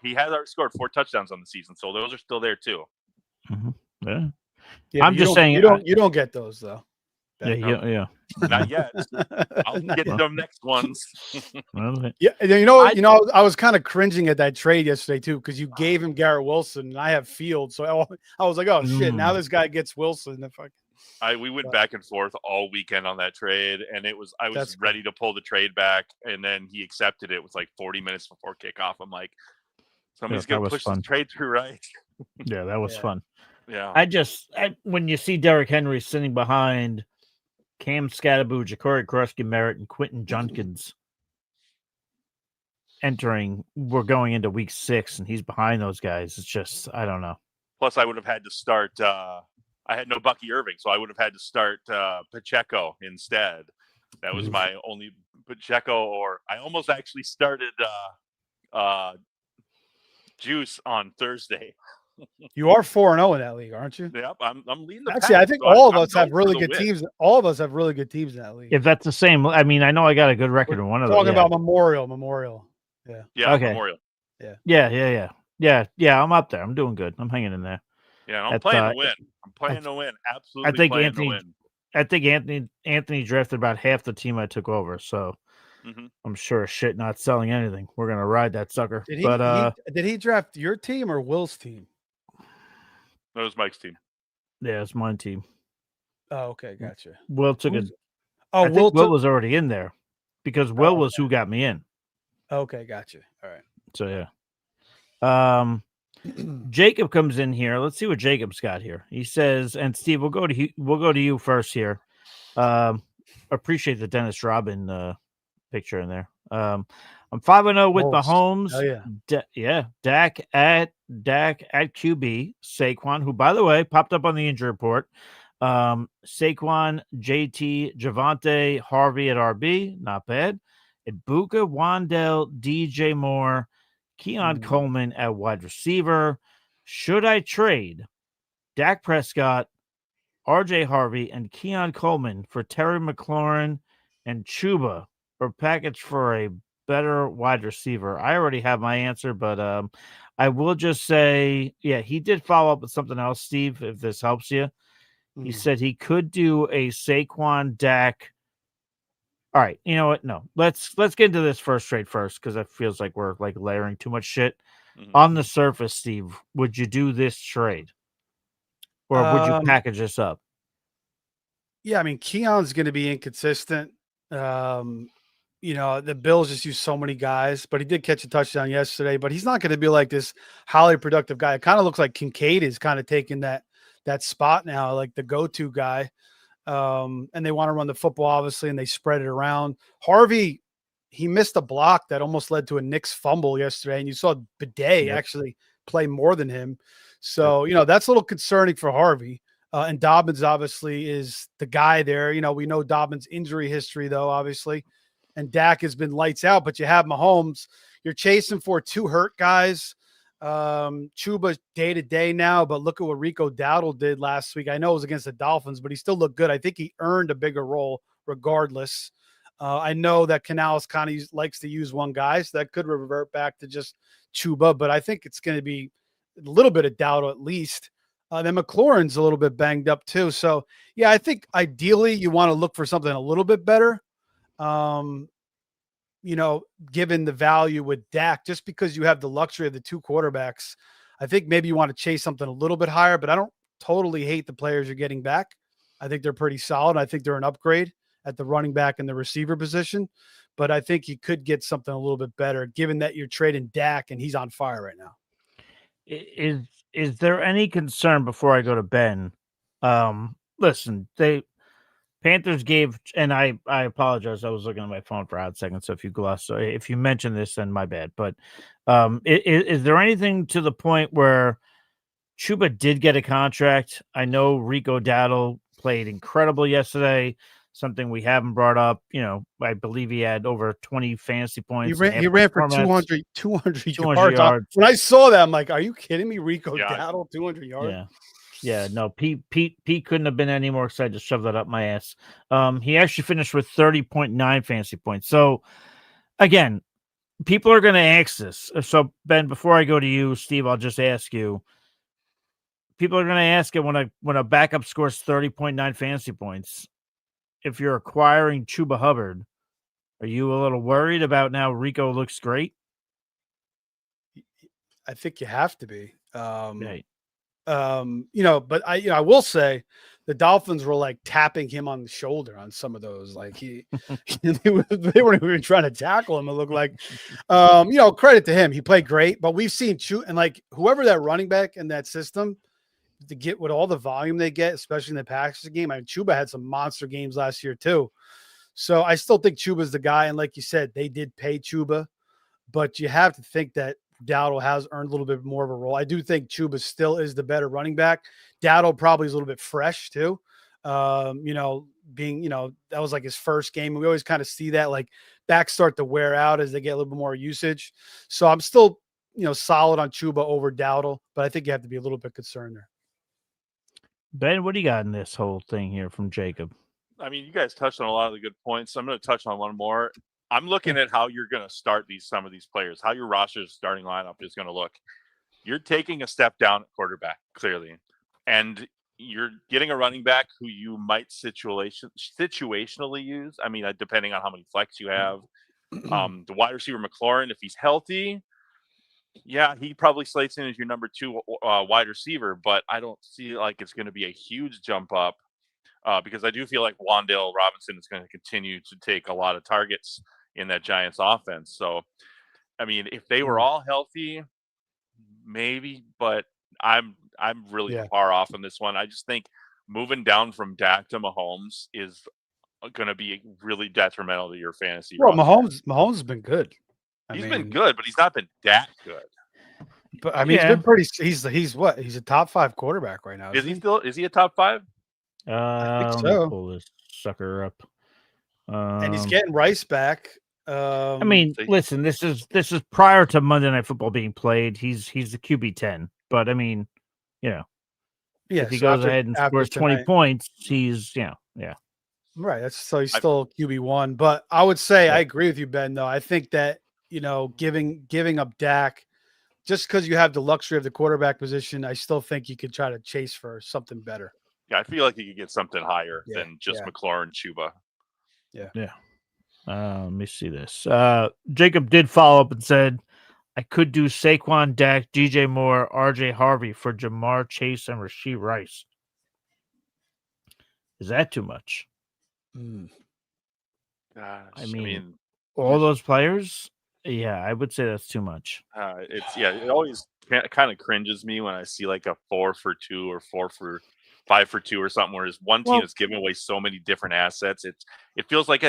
He has already scored 4 touchdowns on the season, so those are still there too. Yeah. I'm just saying you don't get those though. Yeah. Not yet. I'll get them next ones. Yeah, I was kind of cringing at that trade yesterday too because you gave him Garrett Wilson and I have Fields, so I was like, oh shit, now this guy gets Wilson. We went back and forth all weekend on that trade, and I was ready to pull the trade back, and then he accepted it. It was like 40 minutes before kickoff. I'm like, somebody's gonna push the trade through, right? Yeah, that was fun. Yeah. When you see Derrick Henry sitting behind Cam Scatterbu, Ja'Cory Krusky Merritt, and Quentin Junkins we're going into week 6, and he's behind those guys. It's just, I don't know. Plus, I would have had to start. I had no Bucky Irving, so I would have had to start Pacheco instead. That was my only Pacheco, or I almost actually started Juice on Thursday. You are 4-0 in that league, aren't you? Yep, I'm leading the Actually, pack, I think so all of I'm us have going for really the good win. teams. All of us have really good teams in that league. If that's the same, I mean, I know I got a good record in one of them. Talking about Memorial. Yeah. Yeah, Okay. Memorial. Yeah. I'm up there. I'm doing good. I'm hanging in there. Yeah, I'm playing to win. I'm playing to win. Absolutely think playing to win. I think Anthony drafted about half the team I took over, so I'm sure shit not selling anything. We're gonna ride that sucker. Did he draft your team or Will's team? That was Mike's team. Yeah, it's my team. Oh, okay, gotcha. Will took it. Oh, Will was already in there because Will was who got me in. Okay, gotcha. All right. So yeah. Jacob comes in here. Let's see what Jacob's got here. He says, and Steve, we'll go to you first here. Appreciate the Dennis Robin picture in there. I'm 5-0 with Mahomes. Oh yeah. Dak at QB. Saquon, who by the way popped up on the injury report. Saquon, JT, Javante, Harvey at RB, not bad. Ibuka, Wandell, DJ Moore, Keon Coleman at wide receiver. Should I trade Dak Prescott, RJ Harvey, and Keon Coleman for Terry McLaurin and Chuba, or package for a better wide receiver? I already have my answer, but I will just say, yeah, he did follow up with something else, Steve, if this helps you. He said he could do a Saquon Dak. All right, you know what? No, let's get into this first trade first, because it feels like we're like layering too much shit. On the surface, Steve, would you do this trade, or would you package this up? Yeah, I mean, Keon's going to be inconsistent. The Bills just use so many guys, but he did catch a touchdown yesterday. But he's not going to be like this highly productive guy. It kind of looks like Kincaid is kind of taking that spot now, like the go-to guy. And they want to run the football, obviously, and they spread it around. Harvey, he missed a block that almost led to a Knicks fumble yesterday, and you saw Bidet actually play more than him. So, that's a little concerning for Harvey. And Dobbins obviously is the guy there. We know Dobbins' injury history, though, obviously. And Dak has been lights out, but you have Mahomes. You're chasing for two hurt guys. Chuba day to day now, but look at what Rico Dowdle did last week. I know it was against the Dolphins, but he still looked good. I think he earned a bigger role regardless. I know that Canales kind of likes to use one guy, so that could revert back to just Chuba, but I think it's going to be a little bit of Dowdle at least. Then McLaurin's a little bit banged up too. So yeah, I think ideally you want to look for something a little bit better. Given the value with Dak, just because you have the luxury of the two quarterbacks, I think maybe you want to chase something a little bit higher, but I don't totally hate the players you're getting back. I think they're pretty solid. I think they're an upgrade at the running back and the receiver position, but I think you could get something a little bit better given that you're trading Dak and he's on fire right now. Is there any concern before I go to Ben? Listen, Panthers gave, and I apologize. I was looking at my phone for a hot second. So if you mention this, then my bad. But is there anything to the point where Chuba did get a contract? I know Rico Dowdle played incredible yesterday. Something we haven't brought up. I believe he had over 20 fantasy points. He ran for 200 yards. When I saw that, I'm like, are you kidding me? Rico Dowdle, 200 yards? Yeah, no, Pete couldn't have been any more excited to shove that up my ass. He actually finished with 30.9 fantasy points. So, again, people are going to ask this. So, Ben, before I go to you, Steve, I'll just ask you. People are going to ask it when a backup scores 30.9 fantasy points. If you're acquiring Chuba Hubbard, are you a little worried about now Rico looks great? I think you have to be. Right. But I will say the Dolphins were like tapping him on the shoulder on some of those. Like they weren't even trying to tackle him. It looked like, credit to him. He played great, but we've seen and like whoever that running back in that system to get with all the volume they get, especially in the Packers game. I mean, Chuba had some monster games last year too. So I still think Chuba's the guy. And like you said, they did pay Chuba, but you have to think that Dowdle has earned a little bit more of a role. I do think Chuba still is the better running back. Dowdle probably is a little bit fresh too. Being, that was like his first game. We always kind of see that like backs start to wear out as they get a little bit more usage. So I'm still, solid on Chuba over Dowdle, but I think you have to be a little bit concerned there. Ben, what do you got in this whole thing here from Jacob? I mean, you guys touched on a lot of the good points. I'm going to touch on one more. I'm looking at how you're going to start some of these players, how your roster's starting lineup is going to look. You're taking a step down at quarterback, clearly, and you're getting a running back who you might situationally use. I mean, depending on how many flex you have. The wide receiver McLaurin, if he's healthy, yeah, he probably slates in as your number 2 wide receiver, but I don't see like it's going to be a huge jump up because I do feel like Wan'Dale Robinson is going to continue to take a lot of targets in that Giants offense. So, I mean, if they were all healthy, maybe, but I'm really far off on this one. I just think moving down from Dak to Mahomes is going to be really detrimental to your fantasy. Well, Mahomes has been good. He's been good, but he's not been that good. But I mean, he's been pretty. He's what? He's a top 5 quarterback right now. Is he still? Is he a top 5? I think so. Let me pull this sucker up. And he's getting Rice back. I mean, listen, this is prior to Monday Night Football being played. He's the QB 10, but I mean, if he goes ahead and scores 20 points, he's right. So he's still QB 1. But I would say I agree with you, Ben. Though I think that giving up Dak just because you have the luxury of the quarterback position, I still think you could try to chase for something better. Yeah, I feel like you could get something higher than just McLaurin, Chuba. Yeah. Let me see this. Jacob did follow up and said, I could do Saquon, Dak, DJ Moore, RJ Harvey for Jamar Chase and Rashee Rice. Is that too much? Gosh, I mean, all those players? Yeah, I would say that's too much. It always kind of cringes me when I see like a 4 for 2 or 5 for 2 or something, whereas one team is giving away so many different assets. It feels like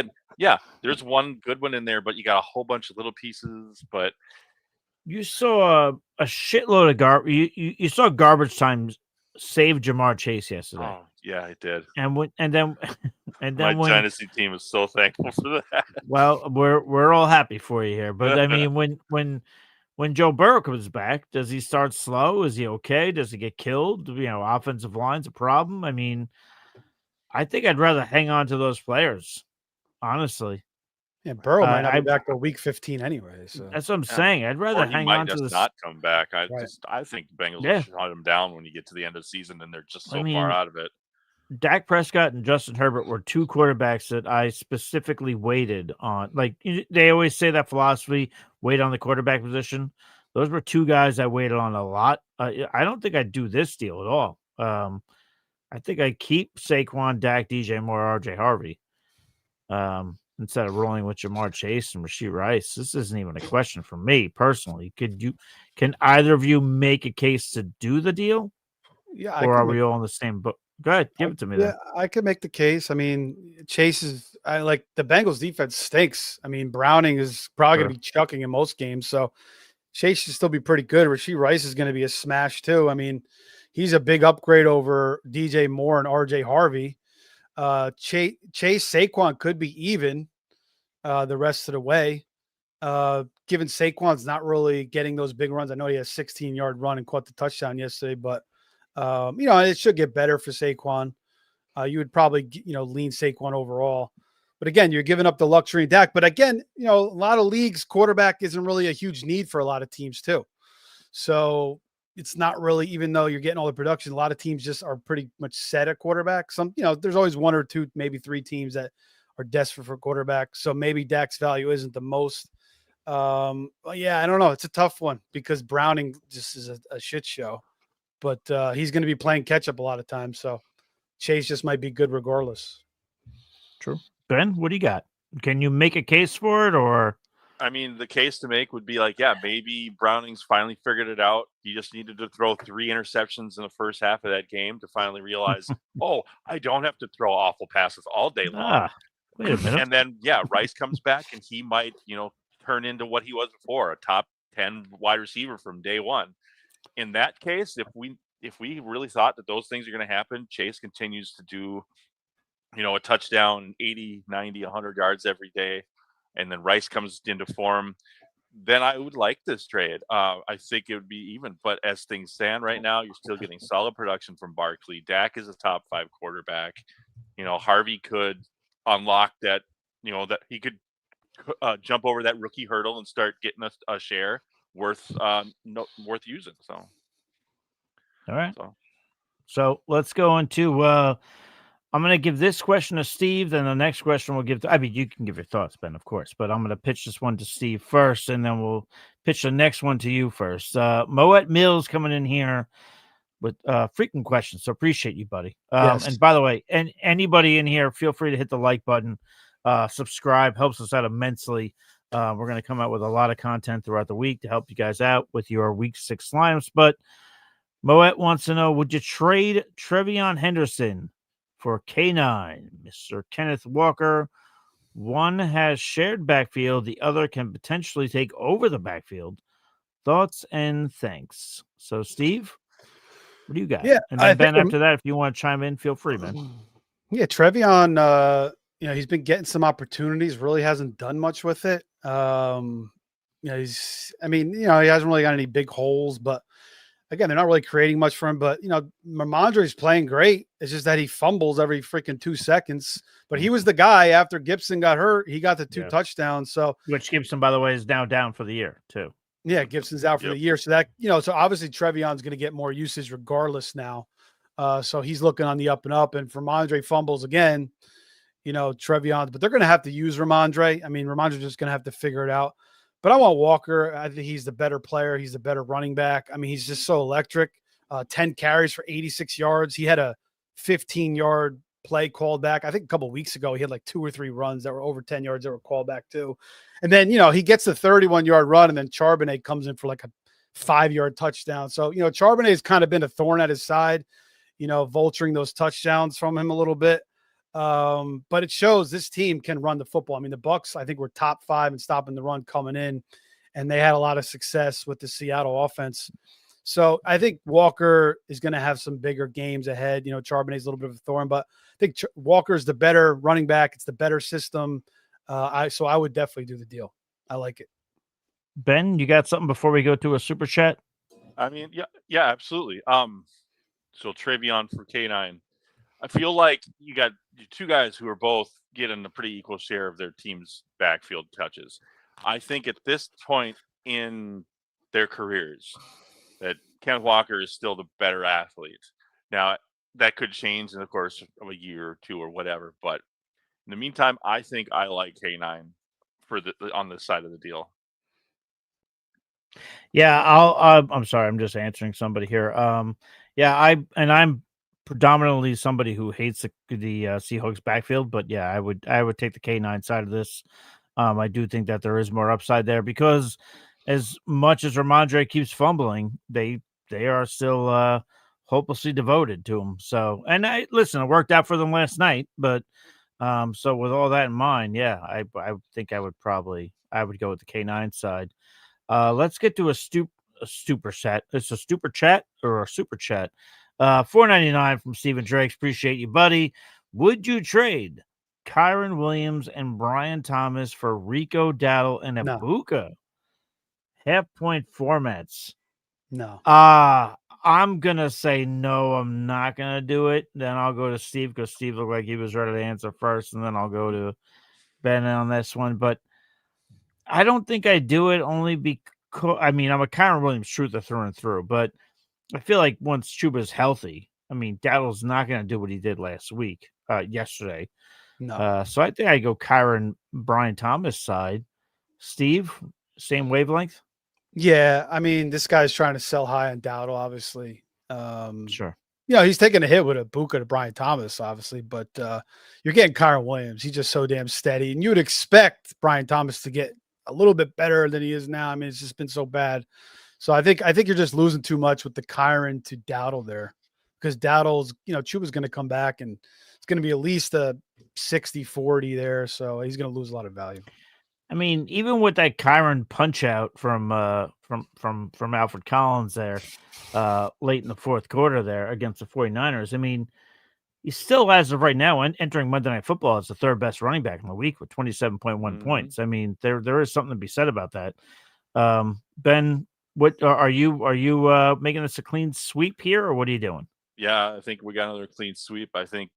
there's one good one in there, but you got a whole bunch of little pieces. But you saw a shitload of garbage. You saw garbage time save Jamar Chase yesterday. Oh yeah, I did. And then my dynasty team is so thankful for that. Well, we're all happy for you here, but I mean, when Joe Burrow comes back, does he start slow? Is he okay? Does he get killed? Offensive line's a problem. I mean, I think I'd rather hang on to those players, honestly. Yeah, Burrow might not be back to week 15 anyway. So that's what I'm saying. I'd rather hang on to this. Not come back. I think the Bengals will shut him down when you get to the end of the season, and they're just so far out of it. Dak Prescott and Justin Herbert were 2 quarterbacks that I specifically waited on. Like they always say that philosophy, wait on the quarterback position. Those were 2 guys I waited on a lot. I don't think I'd do this deal at all. I think I'd keep Saquon, Dak, DJ Moore, RJ Harvey. Instead of rolling with Jamar Chase and Rashee Rice. This isn't even a question for me personally. Can either of you make a case to do the deal? Yeah, or are we all in the same boat? Go ahead, give it to me. Yeah, I could make the case. I mean, I like the Bengals defense stinks. I mean, Browning is probably going to be chucking in most games, so Chase should still be pretty good. Rashee Rice is going to be a smash too. I mean, he's a big upgrade over DJ Moore and RJ Harvey. Chase Saquon could be even the rest of the way. Given Saquon's not really getting those big runs. I know he has a 16-yard run and caught the touchdown yesterday, but it should get better for Saquon. You would probably, lean Saquon overall. But again, you're giving up the luxury in Dak. But again, a lot of leagues, quarterback isn't really a huge need for a lot of teams too. So it's not really, even though you're getting all the production, a lot of teams just are pretty much set at quarterback. There's always 1 or 2, maybe 3 teams that are desperate for quarterback. So maybe Dak's value isn't the most. I don't know. It's a tough one because Browning just is a shit show. But he's going to be playing catch up a lot of times. So Chase just might be good regardless. True. Ben, what do you got? Can you make a case for it or? I mean, the case to make would be like, maybe Browning's finally figured it out. He just needed to throw 3 interceptions in the first half of that game to finally realize, I don't have to throw awful passes all day long. Wait a minute. And then, Rice comes back and he might, turn into what he was before, a top 10 wide receiver from day one. In that case, if if we really thought that those things are going to happen, Chase continues to do, a touchdown, 80, 90, 100 yards every day, and then Rice comes into form, then I would like this trade. I think it would be even. But as things stand right now, you're still getting solid production from Barkley. Dak is a top 5 quarterback. Harvey could unlock that, that he could jump over that rookie hurdle and start getting a share worth using. So, all right. So let's go into. I'm going to give this question to Steve, then the next question we'll give to. I mean, you can give your thoughts, Ben, of course, but I'm going to pitch this one to Steve first, and then we'll pitch the next one to you first. Moet Mills coming in here with frequent questions, so appreciate you, buddy. Yes. And by the way, anybody in here, feel free to hit the like button. Subscribe helps us out immensely. We're going to come out with a lot of content throughout the week to help you guys out with your week 6 lineups. But Moet wants to know, would you trade Trevion Henderson for K9, Mr. Kenneth Walker? One has shared backfield, the other can potentially take over the backfield. Thoughts and thanks. So, Steve, what do you got? Yeah, and then Ben, after that, if you want to chime in, feel free, man. Yeah, Trevion, he's been getting some opportunities, really hasn't done much with it. He hasn't really got any big holes, but again, they're not really creating much for him. But Ramondre's playing great. It's just that he fumbles every freaking 2 seconds. But he was the guy after Gibson got hurt. He got the 2 touchdowns. So which Gibson, by the way, is now down for the year too. Yeah, Gibson's out for the year. So that so obviously Trevion's going to get more usage regardless now. So he's looking on the up and up. And for Ramondre fumbles again, Trevion's, but they're going to have to use Ramondre. I mean, Ramondre's just going to have to figure it out. But I want Walker. I think he's the better player. He's the better running back. I mean, he's just so electric. 10 carries for 86 yards. He had a 15-yard play called back. I think a couple of weeks ago, he had like 2 or 3 runs that were over 10 yards that were called back too. And then, he gets the 31-yard run, and then Charbonnet comes in for like a 5-yard touchdown. So, Charbonnet has kind of been a thorn at his side, vulturing those touchdowns from him a little bit. But it shows this team can run the football. I mean, the Bucs, I think, were top 5 in stopping the run coming in, and they had a lot of success with the Seattle offense. So I think Walker is going to have some bigger games ahead. Charbonnet's a little bit of a thorn, but I think Walker's the better running back. It's the better system. So I would definitely do the deal. I like it. Ben, you got something before we go to a super chat? I mean, yeah, absolutely. So Trevion for K9. I feel like you got 2 guys who are both getting a pretty equal share of their team's backfield touches. I think at this point in their careers that Kenneth Walker is still the better athlete. Now, that could change in the course of a year or 2 or whatever. But in the meantime, I think I like K9 on this side of the deal. Yeah, I'm sorry. I'm just answering somebody here. I'm predominantly somebody who hates the Seahawks backfield, but yeah, I would take the K9 side of this. I do think that there is more upside there because as much as Ramondre keeps fumbling, they are still hopelessly devoted to him. So, and it worked out for them last night, but so with all that in mind, yeah, I think I would go with the K9 side. Let's get to a super chat. It's a super chat or a super chat. $4.99 from Stephen Drakes. Appreciate you, buddy. Would you trade Kyron Williams and Brian Thomas for Rico, Dowdle, and Ibuka? Half-point formats. No. I'm gonna say no. I'm not gonna do it. Then I'll go to Steve because Steve looked like he was ready to answer first, and then I'll go to Ben on this one. But I don't think I do it only because I'm a Kyron Williams truther through and through, but I feel like once Chuba's healthy, Dowdle's not going to do what he did yesterday. No. So I think I go Kyron, Brian Thomas side. Steve, same wavelength? Yeah, this guy's trying to sell high on Dowdle, obviously. Sure. He's taking a hit with a Ibuka to Brian Thomas, obviously, but you're getting Kyron Williams. He's just so damn steady, and you would expect Brian Thomas to get a little bit better than he is now. It's just been so bad. So I think you're just losing too much with the Kyron to Dowdle there, because Dowdle's, Chuba's going to come back and it's going to be at least a 60-40 there. So he's going to lose a lot of value. I mean, even with that Kyron punch out from Alfred Collins there late in the fourth quarter there against the 49ers, I mean, he still, as of right now, entering Monday Night Football, is the third best running back in the week with 27.1 points. I mean, there is something to be said about that. Ben, what are you making this a clean sweep here, or what are you doing? Yeah, I think we got another clean sweep. I think,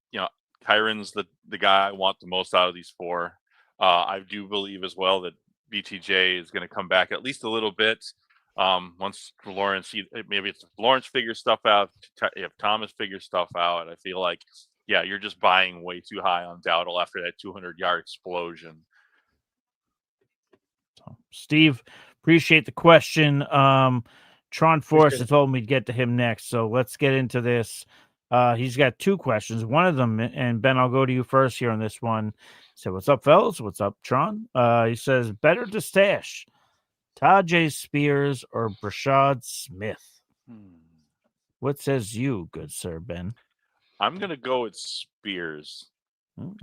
Kyron's the guy I want the most out of these four. I do believe as well that BTJ is going to come back at least a little bit. Once Lawrence, maybe it's Lawrence figures stuff out, if Thomas figures stuff out, I feel like, you're just buying way too high on Dowdle after that 200-yard explosion. So, Steve, appreciate the question. Tron Forrest told me to get to him next, so let's get into this. He's got two questions. One of them, and Ben, I'll go to you first here on this one. So, what's up, fellas? What's up, Tron? He says, better to stash Tajay Spears or Brashad Smith? What says you, good sir, Ben? I'm going to go with Spears,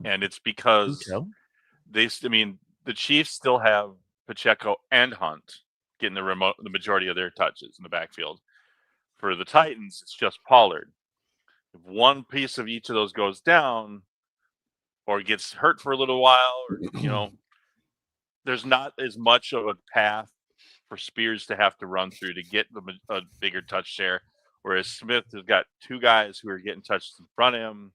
and it's because the Chiefs still have Pacheco and Hunt getting the majority of their touches in the backfield. For the Titans, it's just Pollard. If one piece of each of those goes down or gets hurt for a little while, or there's not as much of a path for Spears to have to run through to get a bigger touch share, whereas Smith has got two guys who are getting touched in front of him.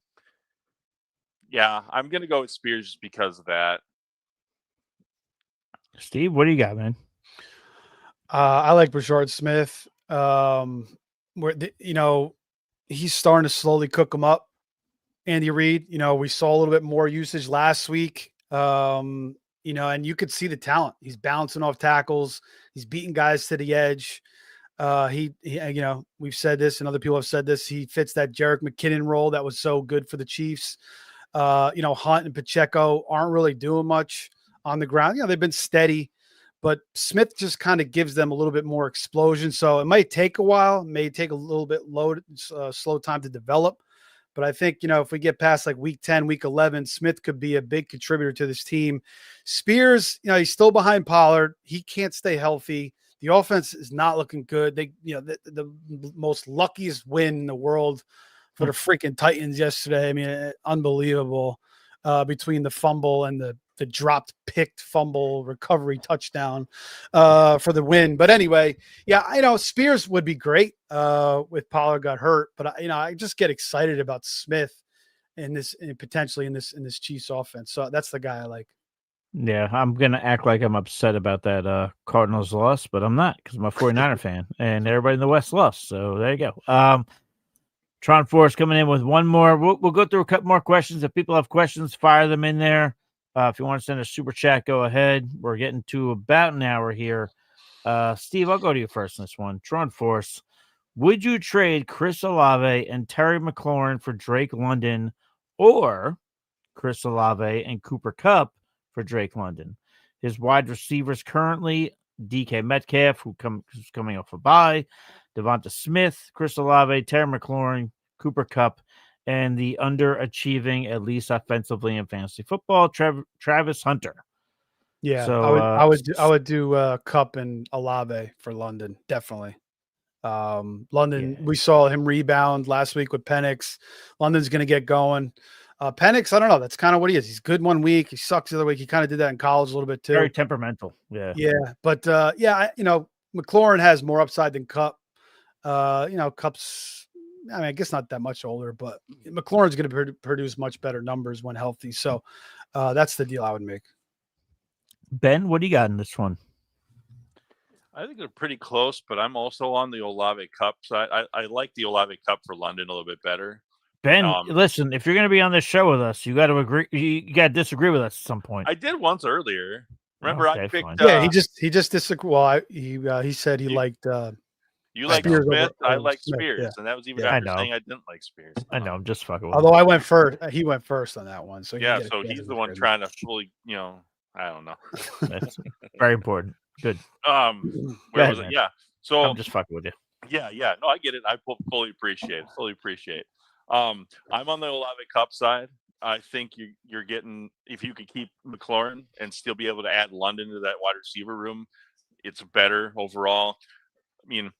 Yeah, I'm going to go with Spears just because of that. Steve, what do you got, man? I like Brashard Smith. He's starting to slowly cook him up. Andy Reid, we saw a little bit more usage last week. And you could see the talent. He's bouncing off tackles. He's beating guys to the edge. We've said this and other people have said this. He fits that Jerick McKinnon role that was so good for the Chiefs. Hunt and Pacheco aren't really doing much on the ground. They've been steady, but Smith just kind of gives them a little bit more explosion. So it might take a while, may take a little bit slow time to develop. But I think, if we get past like week 10, week 11, Smith could be a big contributor to this team. Spears, he's still behind Pollard. He can't stay healthy. The offense is not looking good. They, the most luckiest win in the world for the freaking Titans yesterday. I mean, unbelievable between the fumble and the dropped picked fumble recovery touchdown for the win. But anyway, Spears would be great with Pollard got hurt, but I just get excited about Smith potentially in this Chiefs offense. So that's the guy I like. Yeah, I'm going to act like I'm upset about that Cardinals loss, but I'm not because I'm a 49er fan and everybody in the West lost. So there you go. Tron Force coming in with one more. We'll go through a couple more questions. If people have questions, fire them in there. If you want to send a super chat, go ahead. We're getting to about an hour here. Steve, I'll go to you first in this one. Tron Force, would you trade Chris Olave and Terry McLaurin for Drake London or Chris Olave and Cooper Kupp for Drake London? His wide receivers currently DK Metcalf, who's coming off a bye, Devonta Smith, Chris Olave, Terry McLaurin, Cooper Kupp, and the underachieving, at least offensively in fantasy football, Travis Hunter. Yeah, so I would do Kupp and Olave for London, definitely. London, we saw him rebound last week with Penix. London's going to get going. Penix, I don't know. That's kind of what he is. He's good one week. He sucks the other week. He kind of did that in college a little bit too. Very temperamental. Yeah. Yeah. But McLaurin has more upside than Kupp. Kupp's, I guess not that much older, but McLaurin's going to produce much better numbers when healthy. So that's the deal I would make. Ben, what do you got in this one? I think they're pretty close, but I'm also on the Olave Kupp side. I like the Olave Kupp for London a little bit better. Ben, listen, if you're going to be on this show with us, you got to agree. You got to disagree with us at some point. I did once earlier. Remember, okay, I picked. He just disagreed. Well, he said he liked. You like Spears Smith. I like Smith, Spears, and that was even after saying I didn't like Spears. I know. I'm just fucking with Although I went first, he went first on that one. So so he's the one trying to fully, I don't know. That's very important. Good. Where was it? Yeah. So I'm just fucking with you. Yeah. No, I get it. I fully appreciate it. I'm on the Olave Kupp side. I think you're getting, if you could keep McLaurin and still be able to add London to that wide receiver room, it's better overall. I mean,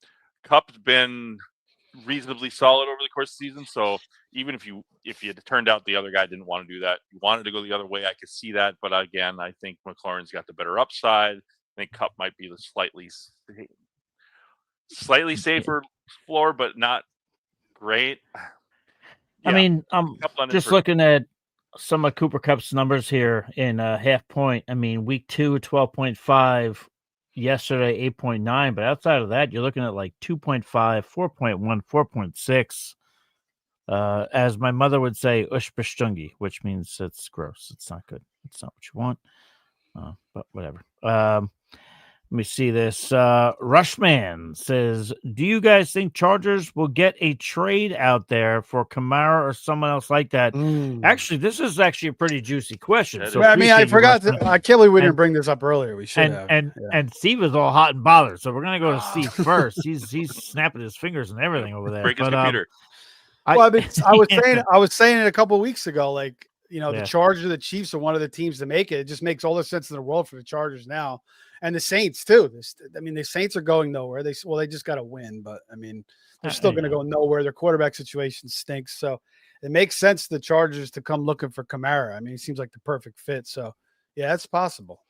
Cup's been reasonably solid over the course of the season. So even if it turned out the other guy didn't want to do that, you wanted to go the other way, I could see that. But again, I think McLaurin's got the better upside. I think Cup might be the slightly safer floor, but not great. I mean, I'm just looking at some of Cooper Cup's numbers here in half point. I mean, week 2, 12.5, yesterday 8.9, but outside of that, you're looking at like 2.5, 4.1, 4.6. As my mother would say, ushbestungi, which means it's gross. It's not good. It's not what you want. But whatever. Let me see this. Rushman says, do you guys think Chargers will get a trade out there for Kamara or someone else like that? Actually, this is actually a pretty juicy question. So I mean, I forgot. I can't believe we didn't bring this up earlier. We should have. And Steve is all hot and bothered. So we're going to go to Steve first. He's snapping his fingers and everything over there. Break his computer. I was saying it a couple of weeks ago, like, the Chargers or the Chiefs are one of the teams to make it. It just makes all the sense in the world for the Chargers now. And the Saints too. The Saints are going nowhere. They just got to win, but I mean, they're still going to go nowhere. Their quarterback situation stinks. So it makes sense to the Chargers to come looking for Kamara. I mean, he seems like the perfect fit. So yeah, it's possible.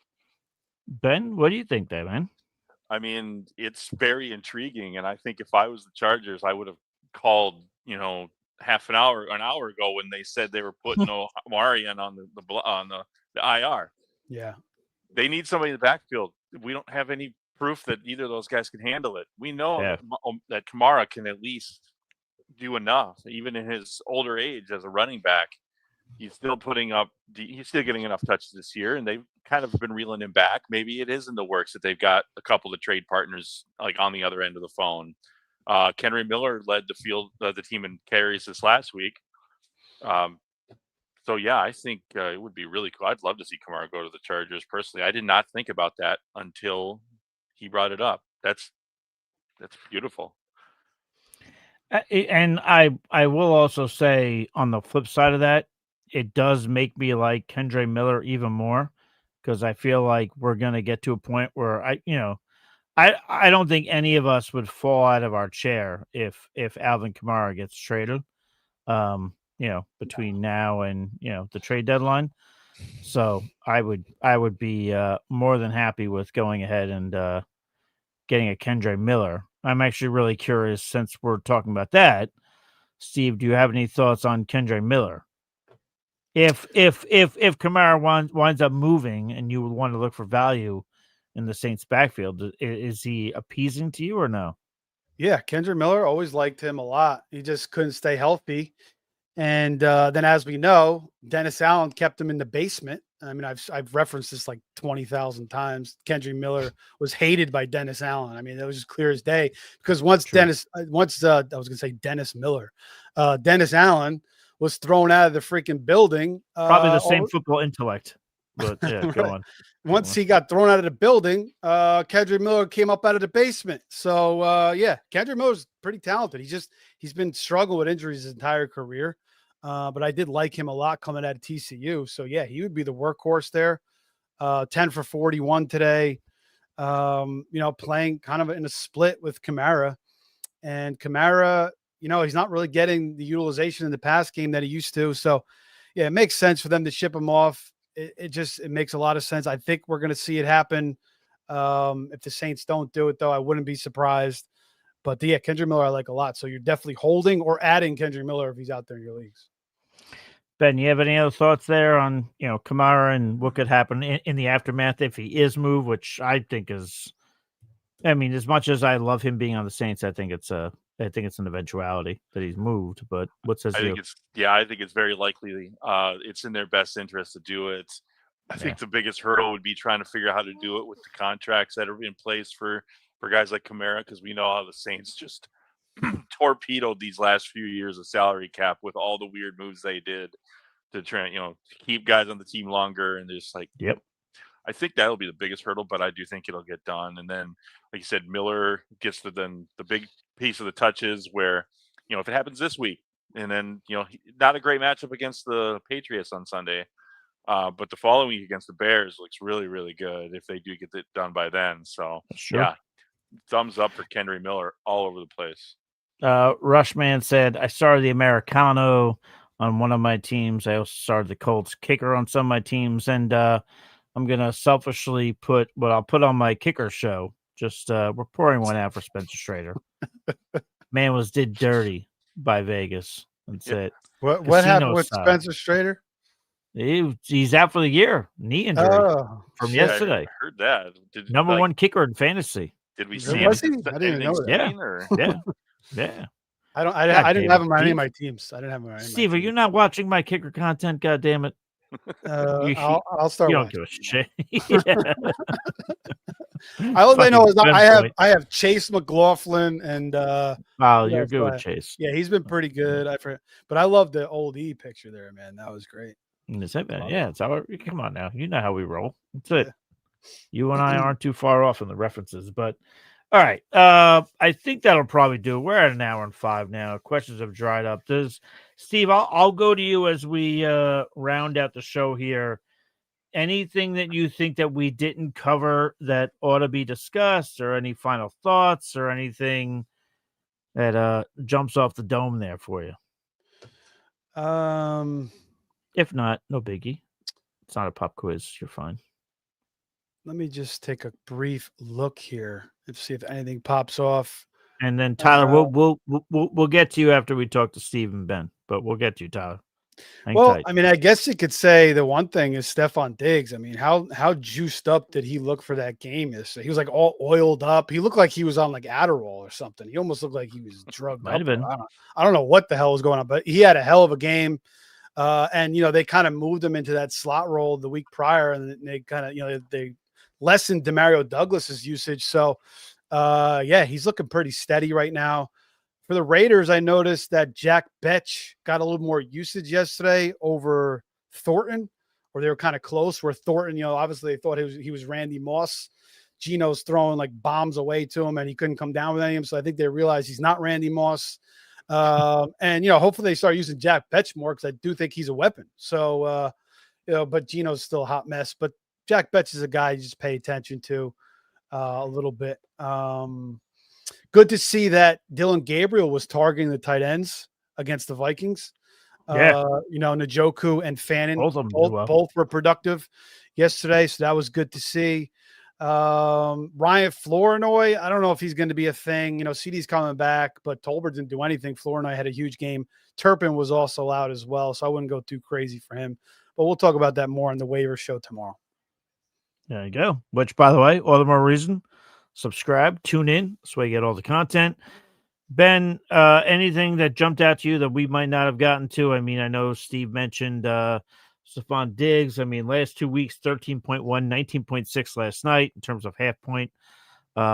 Ben, what do you think there, man? I mean, it's very intriguing. And I think if I was the Chargers, I would have called, half an hour ago when they said they were putting Marion on the IR. Yeah. They need somebody in the backfield. We don't have any proof that either of those guys can handle it. We know that Kamara can at least do enough, even in his older age as a running back. He's still getting enough touches this year, and they've kind of been reeling him back. Maybe it is in the works that they've got a couple of trade partners like on the other end of the phone. Kenry Miller led the team in carries this last week. So yeah, I think it would be really cool. I'd love to see Kamara go to the Chargers. Personally, I did not think about that until he brought it up. That's beautiful. And I will also say on the flip side of that, it does make me like Kendre Miller even more, because I feel like we're gonna get to a point where I don't think any of us would fall out of our chair if Alvin Kamara gets traded. Between now and the trade deadline. So I would be more than happy with going ahead and getting a Kendre Miller. I'm actually really curious, since we're talking about that. Steve, do you have any thoughts on Kendre Miller? If Kamara winds up moving and you would want to look for value in the Saints backfield, is he appeasing to you or no? Yeah, Kendre Miller, always liked him a lot. He just couldn't stay healthy. And then, as we know, Dennis Allen kept him in the basement. I mean, I've referenced this like 20,000 times. Kendre Miller was hated by Dennis Allen. I mean, that was just clear as day, because once Dennis Miller, Dennis Allen was thrown out of the freaking building. Probably the same football intellect. But yeah, go on. Once he got thrown out of the building, Kendre Miller came up out of the basement. So Kendre Miller's pretty talented. He's been struggling with injuries his entire career. But I did like him a lot coming out of TCU. So yeah, he would be the workhorse there. 10 for 41 today. Playing kind of in a split with Kamara. And Kamara, he's not really getting the utilization in the pass game that he used to. So yeah, it makes sense for them to ship him off. It makes a lot of sense. I think we're going to see it happen. If the Saints don't do it, though, I wouldn't be surprised. But yeah, Kendre Miller I like a lot. So you're definitely holding or adding Kendre Miller if he's out there in your leagues. Ben, you have any other thoughts there on Kamara and what could happen in the aftermath if he is moved, which I think is, I mean, as much as I love him being on the Saints, I think it's an eventuality that he's moved. But what says you? I think it's very likely. It's in their best interest to do it. I think the biggest hurdle would be trying to figure out how to do it with the contracts that are in place for guys like Kamara, because we know how the Saints just torpedoed these last few years of salary cap with all the weird moves they did to try, to keep guys on the team longer. And just like, I think that'll be the biggest hurdle, but I do think it'll get done. And then, like you said, Miller gets to then the big piece of the touches where, if it happens this week, And then, not a great matchup against the Patriots on Sunday. But the following week against the Bears looks really, really good if they do get it done by then. So, Sure. yeah, thumbs up for Kendry Miller all over the place. Rushman said, I started the Americano on one of my teams. I also started the Colts kicker on some of my teams. And I'm going to selfishly put what I'll put on my kicker show. Just we're pouring one out for Spencer Strader. Man was did dirty by Vegas. That's it. What happened with style. Spencer Strader? He's out for the year. Knee injury from yesterday. I heard that. Number one kicker in fantasy. Did we see anything? I didn't even know that. Yeah. I didn't have him on any of my teams. I didn't have him on any Steve, are you not watching my kicker content? God damn it. I'll start. You don't give a shit. All I know is I have Chase McLaughlin and you're good with Chase. Yeah, he's been pretty good. But I love the old E picture there, man. That was great. Yeah, it's our come on now. You know how we roll. That's it. You and I aren't too far off in the references, but all right. I think that'll probably do. We're at 1 hour and 5 now. Questions have dried up. Steve, I'll go to you as we round out the show here. Anything that you think that we didn't cover that ought to be discussed, or any final thoughts, or anything that jumps off the dome there for you? If not, no biggie. It's not a pop quiz. You're fine. Let me just take a brief look here and see if anything pops off. And then Tyler, we'll get to you after we talk to Steve and Ben, but we'll get to you, Tyler. I mean, I guess you could say the one thing is Stephon Diggs. I mean, how juiced up did he look for that game yesterday? He was like all oiled up. He looked like he was on like Adderall or something. He almost looked like he was drugged Might have been. I don't know what the hell was going on, but he had a hell of a game. And they kind of moved him into that slot role the week prior, and they kind of they lessened Demario Douglas's usage. So he's looking pretty steady right now. For the Raiders, I noticed that Jack Betch got a little more usage yesterday over Thornton, or they were kind of close, where Thornton, obviously they thought he was Randy Moss. Geno's throwing like bombs away to him and he couldn't come down with any of them. So I think they realized he's not Randy Moss. And hopefully they start using Jack Betch more, because I do think he's a weapon. So, but Geno's still a hot mess. But Jack Betch is a guy you just pay attention to a little bit. Good to see that Dylan Gabriel was targeting the tight ends against the Vikings. Njoku and Fannin both were productive yesterday, so that was good to see. Ryan Flournoy, I don't know if he's going to be a thing. CD's coming back, but Tolbert didn't do anything. Flournoy had a huge game. Turpin was also out as well, so I wouldn't go too crazy for him. But we'll talk about that more on the waiver show tomorrow. There you go. Which, by the way, all the more reason, subscribe, tune in, so you get all the content. Ben, anything that jumped out to you that we might not have gotten to? I mean, I know Steve mentioned Stephon Diggs. I mean, last 2 weeks, 13.1, 19.6 last night in terms of half point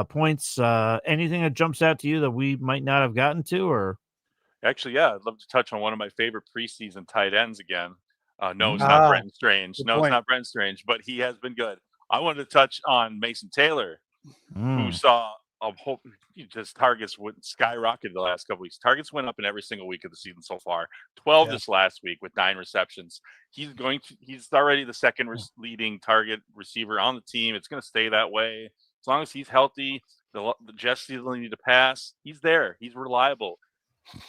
points. Anything that jumps out to you that we might not have gotten to? Or actually, yeah, I'd love to touch on one of my favorite preseason tight ends again. No, it's not Brenton Strange. No, it's not Brenton Strange, but he has been good. I wanted to touch on Mason Taylor, who saw his targets would skyrocket the last couple weeks. Targets went up in every single week of the season so far. 12 this last week with 9 receptions. He's already the second leading target receiver on the team. It's going to stay that way as long as he's healthy. The Jets doesn't need to pass. He's there. He's reliable.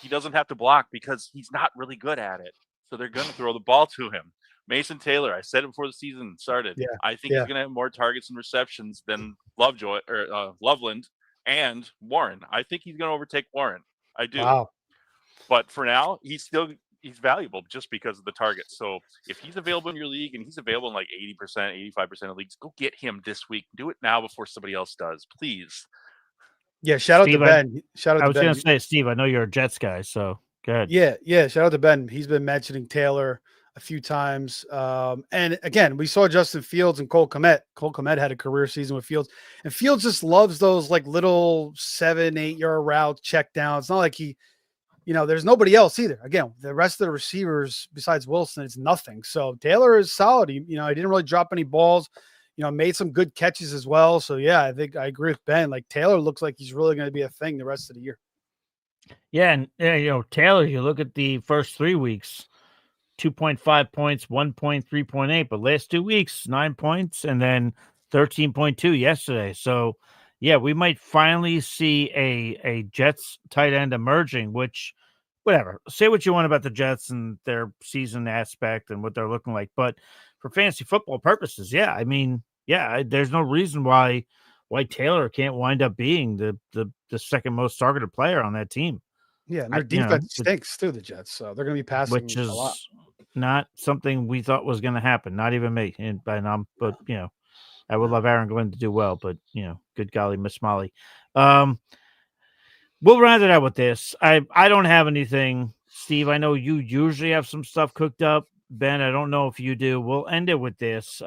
He doesn't have to block because he's not really good at it. So they're going to throw the ball to him. Mason Taylor, I said it before the season started. Yeah. I think he's going to have more targets and receptions than Loveland and Warren. I think he's going to overtake Warren. I do. Wow. But for now, he's valuable just because of the targets. So if he's available in your league, and he's available in like 80%, 85% of leagues, go get him this week. Do it now before somebody else does, please. Yeah, shout out to Ben. I was going to say, Steve, I know you're a Jets guy, so go ahead. Yeah, shout out to Ben. He's been mentioning Taylor a few times. And again, we saw Justin Fields and Cole Kmet. Cole Kmet had a career season with Fields, and Fields just loves those like little 7-8 yard route check down. It's not like there's nobody else either. Again, the rest of the receivers besides Wilson, it's nothing. So Taylor is solid. He didn't really drop any balls, made some good catches as well. So yeah, I think I agree with Ben. Like Taylor looks like he's really going to be a thing the rest of the year. Yeah, and Taylor, you look at the first 3 weeks, 2.5 points, 1 point, 3.8, but last 2 weeks, 9 points, and then 13.2 yesterday. So, yeah, we might finally see a Jets tight end emerging, which, whatever, say what you want about the Jets and their season aspect and what they're looking like, but for fantasy football purposes, yeah, I mean, yeah, there's no reason why Taylor can't wind up being the second most targeted player on that team. Yeah, and their defense stinks too, the Jets. So they're going to be passing which a lot. is not something we thought was going to happen. Not even me. But I would love Aaron Glenn to do well, but good golly, Miss Molly. We'll round it out with this. I don't have anything. Steve, I know you usually have some stuff cooked up. Ben, I don't know if you do. We'll end it with this.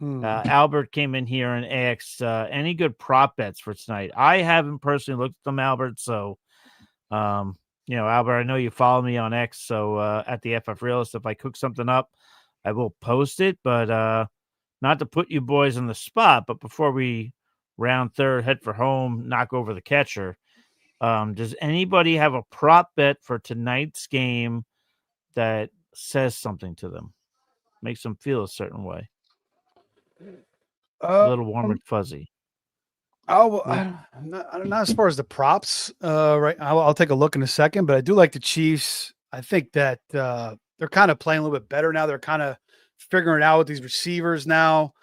Albert came in here and asked any good prop bets for tonight. I haven't personally looked at them, Albert. So, Albert, I know you follow me on X. So at the FF Realist, if I cook something up, I will post it. But not to put you boys on the spot, but before we round third, head for home, knock over the catcher. Does anybody have a prop bet for tonight's game that says something to them, makes them feel a certain way? A little warm and fuzzy. Not as far as the props. Right, I'll take a look in a second, but I do like the Chiefs. I think that they're kind of playing a little bit better now. They're kind of figuring out with these receivers now,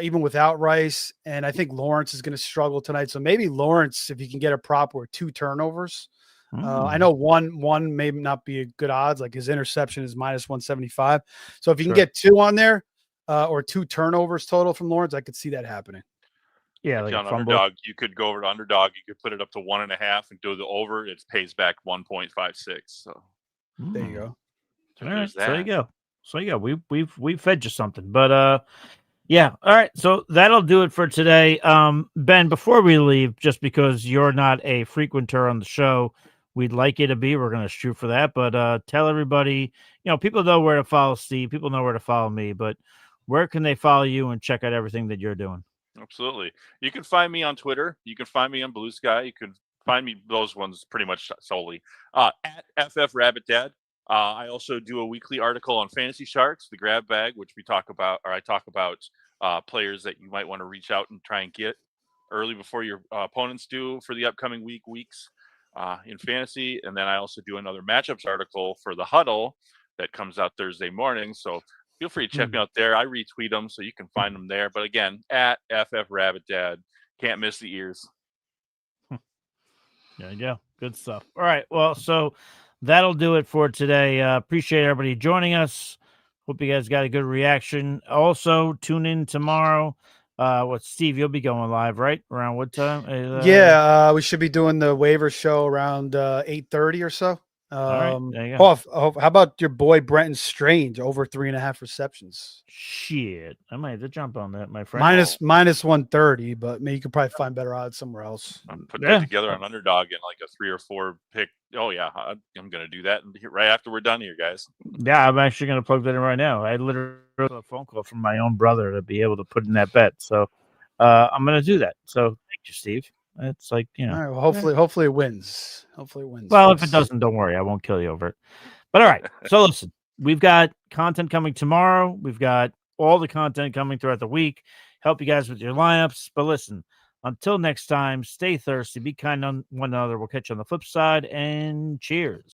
even without Rice. And I think Lawrence is going to struggle tonight. So maybe Lawrence, if you can get a prop or 2 turnovers. I know one may not be a good odds. Like his interception is -175. So if you can get 2 on there, or 2 turnovers total from Lawrence, I could see that happening. Yeah, like on underdog, you could go over to underdog. You could put it up to 1.5 and do the over. It pays back 1.56. So there you go. All right, so you go. We've fed you something, but yeah. All right, so that'll do it for today. Ben, before we leave, just because you're not a frequenter on the show, we'd like you to be. We're going to shoot for that, but tell everybody. People know where to follow Steve. People know where to follow me, but where can they follow you and check out everything that you're doing? Absolutely. You can find me on Twitter. You can find me on Blue Sky. You can find me those ones pretty much solely at FF Rabbit Dad. I also do a weekly article on Fantasy Sharks, the grab bag, which I talk about players that you might want to reach out and try and get early before your opponents do for the upcoming weeks in fantasy. And then I also do another matchups article for the Huddle that comes out Thursday morning. So feel free to check me out there. I retweet them, so you can find them there. But again, at FF Rabbit Dad. Can't miss the ears. There you go. Good stuff. All right. Well, so that'll do it for today. Appreciate everybody joining us. Hope you guys got a good reaction. Also, tune in tomorrow. Steve, you'll be going live, right? Around what time? We should be doing the waiver show around 8:30 or so. All right, there you go. How about your boy Brenton Strange over 3.5 receptions? Shit, I might have to jump on that, my friend. Minus 130, but maybe you could probably find better odds somewhere else. I'm putting that together on underdog in like a 3 or 4 pick. Oh yeah, I'm gonna do that right after we're done here, guys. Yeah, I'm actually gonna plug that in right now. I literally got a phone call from my own brother to be able to put in that bet, so I'm gonna do that. So thank you, Steve. It's like, all right, well, hopefully it wins. Hopefully it wins. Well, if it doesn't, don't worry. I won't kill you over it. But all right. So listen, we've got content coming tomorrow. We've got all the content coming throughout the week. Help you guys with your lineups. But listen, until next time, stay thirsty. Be kind on one another. We'll catch you on the flip side. And cheers.